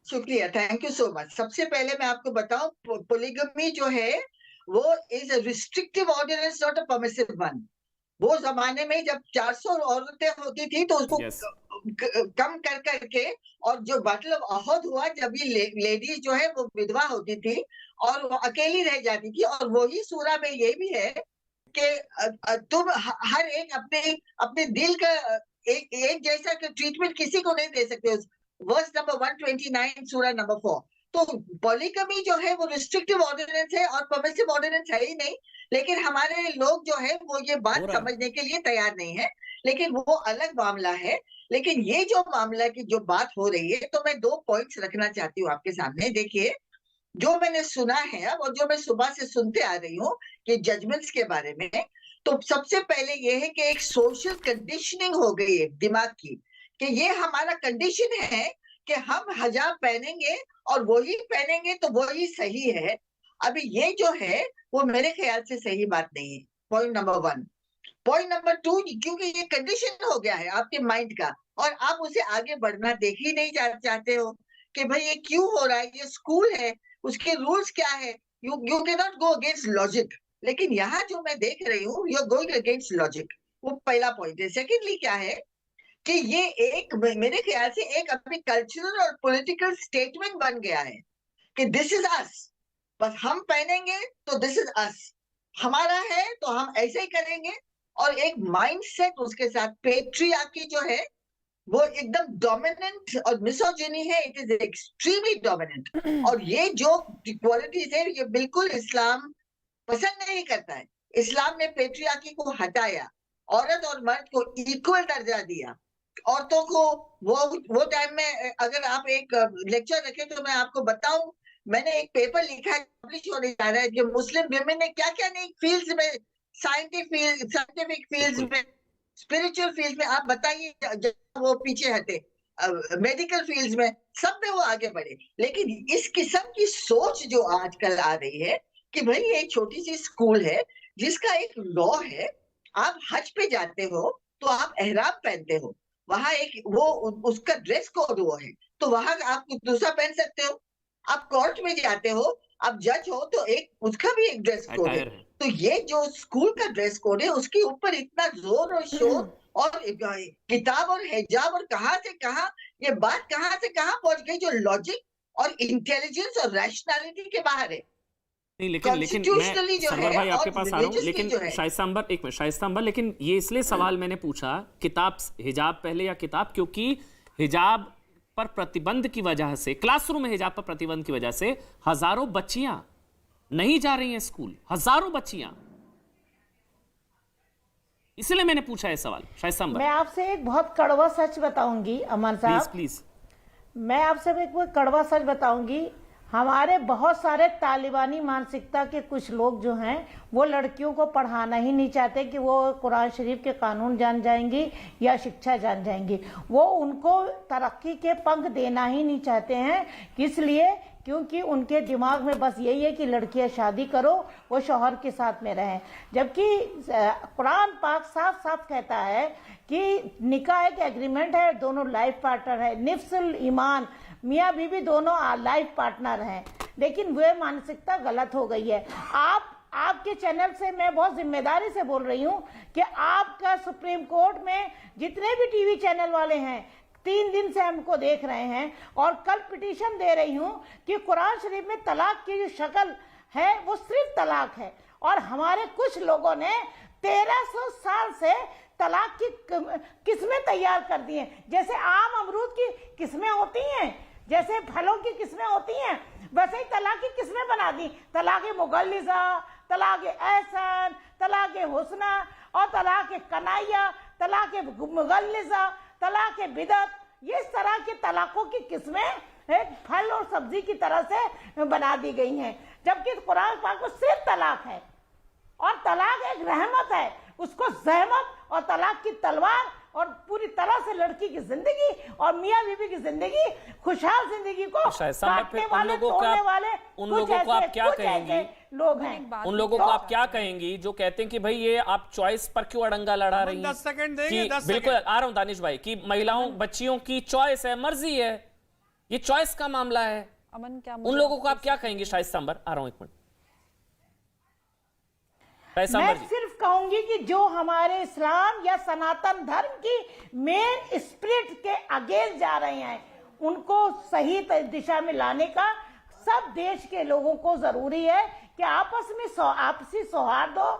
S3: शुक्रिया, थैंक यू सो मच। सबसे पहले मैं आपको बताऊं, पोलीगमी जो है वो is a restrictive ordinance, not a permissive one. वो जमाने में जब 400 औरतें होती थी तो उसको कम कर करके, और जो बैटल ऑफ अहद हुआ जब ये लेडीज जो है वो विधवा होती थी और वो अकेली रह जाती थी, और वही सूरा में ये भी है कि तुम हर एक अपने अपने दिल का एक जैसा ट्रीटमेंट किसी को नहीं दे सकते। वर्स नंबर 129 सूरा नंबर 4। तो पॉलीगमी जो है वो रिस्ट्रिक्टिव ऑर्डिनेंस है और परमिसिव ऑर्डिनेंस है ही नहीं, लेकिन हमारे लोग जो है वो ये बात समझने के लिए तैयार नहीं है, लेकिन वो अलग मामला है। लेकिन ये जो मामला की जो बात हो रही है, तो मैं 2 पॉइंट्स रखना चाहती हूँ आपके सामने। देखिए, जो मैंने सुना है और जो मैं सुबह से सुनते आ रही हूँ कि जजमेंट्स के बारे में, तो सबसे पहले ये है कि एक सोशल कंडीशनिंग हो गई है दिमाग की, कि ये हमारा कंडीशन है कि हम हिजाब पहनेंगे और वही पहनेंगे तो वही सही है। अभी ये जो है वो मेरे ख्याल से सही बात नहीं है। Point number 1। पॉइंट नंबर 2, क्योंकि ये कंडीशन हो गया है आपके माइंड का और आप उसे आगे बढ़ना देख ही नहीं चाहते हो कि भाई ये क्यों हो रहा है, ये स्कूल है, उसके रूल्स क्या है। You can not go against logic. लेकिन यहाँ जो मैं देख रही हूँ, you are going against logic. वो पहला पॉइंट है। सेकेंडली क्या है कि ये एक मेरे ख्याल से एक अपनी कल्चरल और पॉलिटिकल स्टेटमेंट बन गया है कि दिस इज अस, बस हम पहनेंगे तो दिस इज अस, हमारा है तो हम ऐसे ही करेंगे। और एक माइंडसेट उसके साथ पेट्रियार्की जो है वो एकदम डोमिनेंट और मिसोजिनी है, इट इज एक्सट्रीमली डोमिनेंट। और ये जो क्वालिटीज है ये बिल्कुल इस्लाम पसंद नहीं करता है। इस्लाम ने पेट्रियार्की को हटाया, औरत और मर्द को इक्वल दर्जा दिया। औरतों को वो टाइम में, अगर आप एक लेक्चर रखें तो मैं आपको बताऊं, मैंने एक पेपर लिखा है, पब्लिश होने जा रहा है, कि मुस्लिम विमेन ने क्या क्या नहीं फील्ड्स में, साइंटिफिक फील्ड्स में, स्पिरिचुअल फील्ड में, आप बताइए वो पीछे हटे, मेडिकल फील्ड्स में, सब में वो आगे बढ़े। लेकिन इस किस्म की सोच जो आजकल आ रही है कि भाई ये छोटी सी स्कूल है जिसका एक लॉ है, आप हज पे जाते हो तो आप एहराम पहनते हो, वहां एक वो उसका ड्रेस कोड वो है, तो वहां आप दूसरा पहन सकते हो। आप कोर्ट में जाते हो, आप जज हो तो एक उसका भी एक ड्रेस कोड है। तो ये जो स्कूल का ड्रेस कोड है उसके ऊपर इतना जोर और शोर और किताब और हिजाब और कहां से कहां ये बात कहां से कहां पहुंच गई, जो लॉजिक और इंटेलिजेंस और रैशनैलिटी के बाहर है।
S1: नहीं, लेकिन मैं सरवर भाई आपके पास आ रहा हूँ, लेकिन शाइस्ता अंबर, एक मिनट शाइस्ता अंबर, लेकिन ये इसलिए सवाल मैंने पूछा किताब, हिजाब पहले या किताब, क्योंकि हिजाब पर प्रतिबंध की वजह से, क्लासरूम में हिजाब पर प्रतिबंध की वजह से हजारों बच्चियां नहीं जा रही हैं स्कूल, हजारों बच्चियां। इसलिए मैंने पूछा है सवाल। शाइस्ता अंबर,
S2: मैं आपसे एक बहुत कड़वा सच बताऊंगी अमन साहब,
S1: प्लीज।
S2: मैं आपसे एक कड़वा सच बताऊंगी। हमारे बहुत सारे तालिबानी मानसिकता के कुछ लोग जो हैं वो लड़कियों को पढ़ाना ही नहीं चाहते कि वो कुरान शरीफ के कानून जान जाएंगी या शिक्षा जान जाएंगी। वो उनको तरक्की के पंख देना ही नहीं चाहते हैं, इसलिए क्योंकि उनके दिमाग में बस यही है कि लड़कियां शादी करो, वो शौहर के साथ में रहें। जबकि कुरान पाक साफ साफ कहता है कि निकाह एक एग्रीमेंट है, दोनों लाइफ पार्टनर है, निफ्सुल ईमान, मियाँ बीवी दोनों लाइफ पार्टनर हैं। लेकिन वह मानसिकता गलत हो गई है। आपके चैनल से मैं बहुत जिम्मेदारी से बोल रही हूँ कि आपका सुप्रीम कोर्ट में जितने भी टीवी चैनल वाले हैं 3 दिन से हमको देख रहे हैं, और कल पिटीशन दे रही हूँ कि कुरान शरीफ में तलाक की जो शक्ल है वो सिर्फ तलाक है। और हमारे कुछ लोगों ने 1300 साल से तलाक की किस्में तैयार कर दी हैं। जैसे आम अमरूद की किस्में होती हैं, जैसे फलों की किस्में होती हैं, वैसे ही तलाक की किस्में बना दी। तलाक मुगल्लिज़ा, तलाक एहसान, तलाक हुस्ना और तलाक कनाइया, तलाक मुगल्लिज़ा, तलाक बिदत, ये इस तरह के तलाकों की किस्में एक फल और सब्जी की तरह से बना दी गई हैं। जबकि कुरान पाक में सिर्फ तलाक है, और तलाक एक रहमत है, उसको ज़हमत और तलाक की तलवार और पूरी तरह से लड़की की जिंदगी और मियां बीवी की जिंदगी, खुशहाल जिंदगी को काटने वाले, तोड़ने वाले
S1: उन लोगों को आप क्या कहेंगी?
S2: लोग हैं
S1: उन लोगों को आप क्या कहेंगी जो कहते हैं कि भाई ये आप चॉइस पर क्यों अड़ंगा लड़ा रही हैं?
S17: 10 सेकंड देंगे,
S1: कि
S17: 10
S1: बिल्कुल आ रहा हूं दानिश भाई, कि महिलाओं बच्चियों की चॉइस है, मर्जी है, ये चॉइस का मामला है।
S7: अमन क्या
S1: उन लोगों को आप क्या कहेंगे? शाइस्ता अंबर, आ रहा हूं एक मिनट।
S2: मैं सिर्फ कहूंगी कि जो हमारे इस्लाम या सनातन धर्म की मेन स्पिरिट के अगेंस्ट जा रहे हैं, उनको सही दिशा में लाने का सब देश के लोगों को जरूरी है कि आपस में आपसी सौहार्द हो।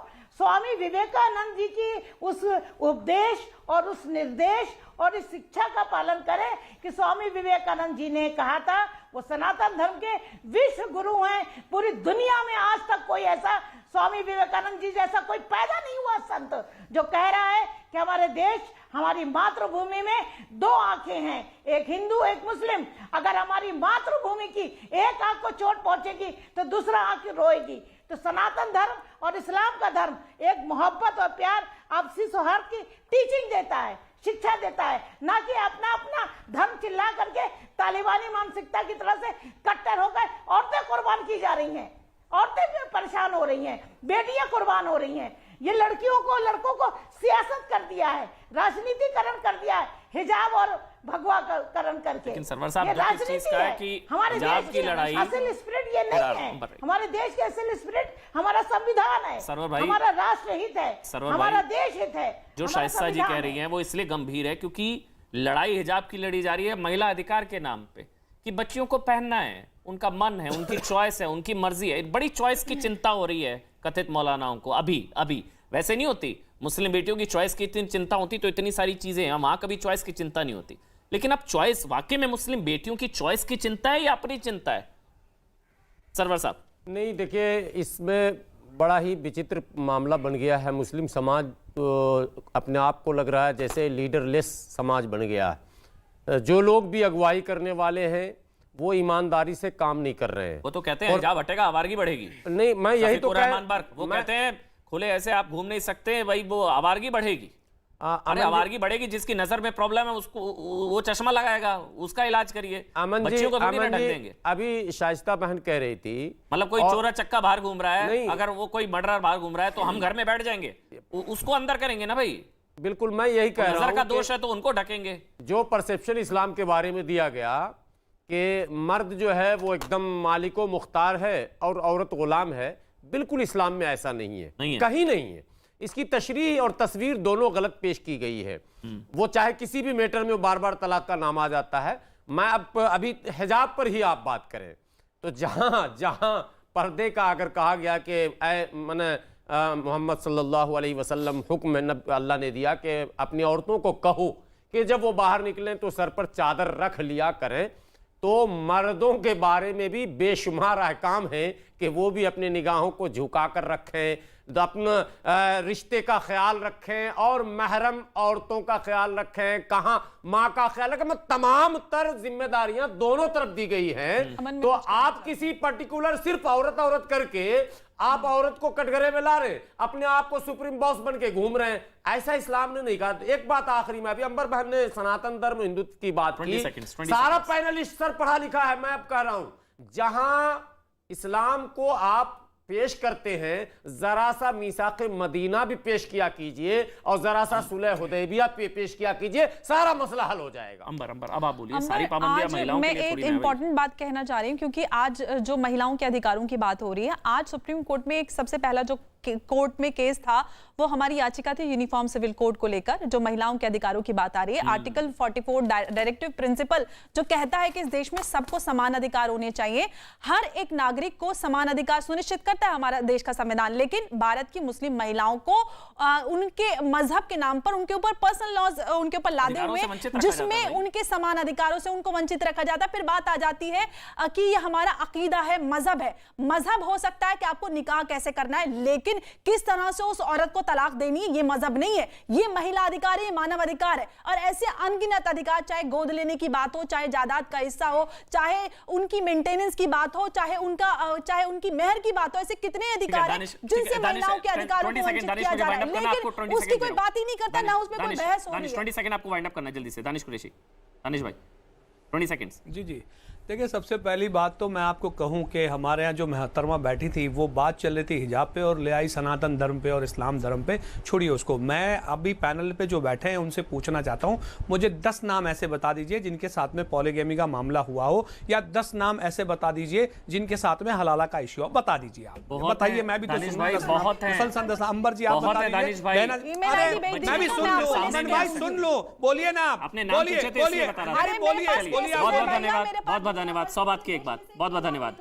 S2: स्वामी विवेकानंद जी की उस उपदेश और उस निर्देश और इस शिक्षा का पालन करें कि स्वामी विवेकानंद जी ने कहा था, वो सनातन धर्म के विश्व गुरु हैं। पूरी दुनिया में आज तक कोई ऐसा स्वामी विवेकानंद जी जैसा कोई पैदा नहीं हुआ संत जो कह रहा है कि हमारे देश, हमारी मातृभूमि में दो आंखें हैं, एक हिंदू एक मुस्लिम। अगर हमारी मातृभूमि की एक आंख को चोट पहुंचेगी तो दूसरा आंख रोएगी। तो सनातन धर्म और इस्लाम का धर्म एक मोहब्बत और प्यार, आपसी सौहार्द की टीचिंग देता है, शिक्षा देता है, ना कि अपना अपना धर्म चिल्ला करके तालिबानी मानसिकता की तरह से कट्टर होकर औरतें कुर्बान की जा रही हैं, औरतें भी परेशान हो रही हैं, बेटियां कुर्बान हो रही हैं। ये लड़कियों को, लड़कों को सियासत कर दिया है, राजनीतिकरण कर दिया है, हिजाब और भगवाकरण करके।
S1: लेकिन सरवर साहब जो चीज का है कि
S2: हमारे
S1: हिजाब
S2: देश
S1: की लड़ाई,
S2: असल स्पिरिट ये नहीं है। हमारे देश के असल स्पिरिट हमारा संविधान है, हमारा राष्ट्र हित है, हमारा देश हित है।
S1: जो शाइस्ता जी कह रही हैं वो इसलिए गंभीर है क्योंकि लड़ाई हिजाब की लड़ी जा रही है महिला अधिकार के नाम पे, कि बच्चियों को पहनना है, उनका मन है, उनकी चॉइस है, उनकी मर्जी है। बड़ी चॉइस की चिंता हो रही है कथित मौलानाओं को अभी। वैसे नहीं होती, मुस्लिम बेटियों की चॉइस की इतनी चिंता होती तो इतनी सारी चीजें हैं, वहां कभी चॉइस की चिंता नहीं होती। लेकिन अब चॉइस वाकई में मुस्लिम बेटियों की चॉइस की चिंता है या अपनी चिंता है? सरवर साहब।
S5: नहीं, देखिए इसमें बड़ा ही विचित्र मामला बन गया है। मुस्लिम समाज तो अपने आप को लग रहा है जैसे लीडरलेस समाज बन गया है। जो लोग भी अगुवाई करने वाले हैं वो ईमानदारी से काम नहीं कर रहे हैं।
S1: वो तो कहते हैं हिजाब हटेगा आवारगी बढ़ेगी।
S5: नहीं, मैं यही तो
S1: वो कहते हैं खुले ऐसे आप घूम नहीं सकते भाई, वो आवारगी बढ़ेगी। अरे आवारगी बढ़ेगी, जिसकी नजर में प्रॉब्लम है उसको वो चश्मा लगाएगा, उसका इलाज करिए। बच्चियों को थोड़ी ना ढक देंगे।
S5: अभी शाइस्ता बहन कह रही थी,
S1: मतलब कोई चोरा चक्का बाहर घूम रहा है, अगर वो कोई मर्डरर बाहर घूम रहा है तो हम घर में बैठ जाएंगे, उसको अंदर करेंगे ना भाई।
S5: बिल्कुल, मैं यही कह रहा हूं।
S1: नजर का दोष है तो उनको ढकेंगे।
S5: जो परसेप्शन इस्लाम के बारे में दिया गया कि मर्द जो है वो एकदम मालिको मुख्तार है और औरत गुलाम है, बिल्कुल इस्लाम में ऐसा नहीं है, कहीं नहीं है। इसकी तशरीह और तस्वीर दोनों गलत पेश की गई है। वो चाहे किसी भी मैटर में बार बार तलाक का नाम आ जाता है। मैं अब अभी हिजाब पर ही आप बात करें तो जहां पर्दे का अगर कहा गया कि मोहम्मद सल्लल्लाहु अलैहि वसल्लम हुक्म अल्लाह ने दिया कि अपनी औरतों को कहो कि जब वो बाहर निकलें तो सर पर चादर रख लिया करें, तो मर्दों के बारे में भी बेशुमार अहकाम है कि वो भी अपने निगाहों को झुका कर रखें, अपना रिश्ते का ख्याल रखें और महरम औरतों का ख्याल रखें, कहाँ माँ का ख्याल रखें। तमाम तर जिम्मेदारियां दोनों तरफ दी गई हैं। तो आप किसी पर्टिकुलर सिर्फ औरत करके आप औरत को कटघरे में ला रहे, अपने आप को सुप्रीम बॉस बन के घूम रहे हैं, ऐसा इस्लाम ने नहीं कहा। एक बात आखिरी में, अभी अंबर बहन ने सनातन धर्म हिंदुत्व की बात की, सारा पैनलिस्ट सर पढ़ा लिखा है। मैं अब कह रहा हूं जहां इस्लाम को आप पेश करते हैं, जरा सा मीसाक मदीना भी पेश किया कीजिए और जरा सा सुलह हुदैबिया पे पेश किया कीजिए, सारा मसला हल हो जाएगा।
S1: अंबर अब आप बोलिए। सारी पाबंदियां महिलाओं के लिए थोड़ी
S7: मैं एक इंपॉर्टेंट बात कहना चाह रही हूं क्योंकि आज जो महिलाओं के अधिकारों की बात हो रही है, आज सुप्रीम कोर्ट में एक सबसे पहला जो कोर्ट में केस था वो हमारी याचिका थी यूनिफॉर्म सिविल कोड को लेकर, जो महिलाओं के अधिकारों की बात आ रही है। आर्टिकल 44 डायरेक्टिव प्रिंसिपल जो कहता है कि इस देश में सबको समान अधिकार होने चाहिए, हर एक नागरिक को समान अधिकार सुनिश्चित करता है हमारा देश का संविधान। लेकिन भारत की मुस्लिम महिलाओं को उनके मजहब के नाम पर उनके ऊपर पर्सनल लॉज उनके ऊपर लादे हुए, जिसमें उनके समान अधिकारों से उनको वंचित रखा जाता है। फिर बात आ जाती है कि यह हमारा अकीदा है, मजहब है। मजहब हो सकता है कि आपको निकाह कैसे करना है, लेकिन लेकिन किस तरह से उस औरत को तलाक देनी है ये मजहब नहीं है, ये महिला अधिकार है, ये मानव अधिकार है। और ऐसे अनगिनत अधिकार, चाहे गोद लेने की बात हो, चाहे जायदाद का हिस्सा हो, चाहे उनकी मेंटेनेंस की बात हो, चाहे उनकी मेहर की बात हो, ऐसे कितने अधिकार हैं जिनसे महिलाओं के अधिकारों को वंचित किया जा रहा है, लेकिन उसकी कोई बात ही नहीं करता, ना उस पर कोई बहस हो रही है।
S1: 20 सेकंड आपको वाइंड अप करना है जल्दी से। दानिश कुरैशी, दानिश भाई 20 सेकंड्स।
S24: जी देखिए, सबसे पहली बात तो मैं आपको कहूं कि हमारे यहाँ जो महतरमा बैठी थी वो बात चल रही थी हिजाब पे और ले आई सनातन धर्म पे और इस्लाम धर्म पे। छोड़िए उसको, मैं अभी पैनल पे जो बैठे हैं उनसे पूछना चाहता हूं, मुझे 10 नाम ऐसे बता दीजिए जिनके साथ में पॉलीगैमी का मामला हुआ हो, या 10 नाम ऐसे बता दीजिए जिनके साथ में हलाला का इश्यू हो, बता दीजिए आप, बताइए। मैं भी तो अंबर जी आप बता दीजिए, मैं भी सुन लूं भाई, सुन लो, बोलिए ना आप, बोलिए।
S1: बहुत धन्यवाद, 100 बात की एक बात, बहुत धन्यवाद।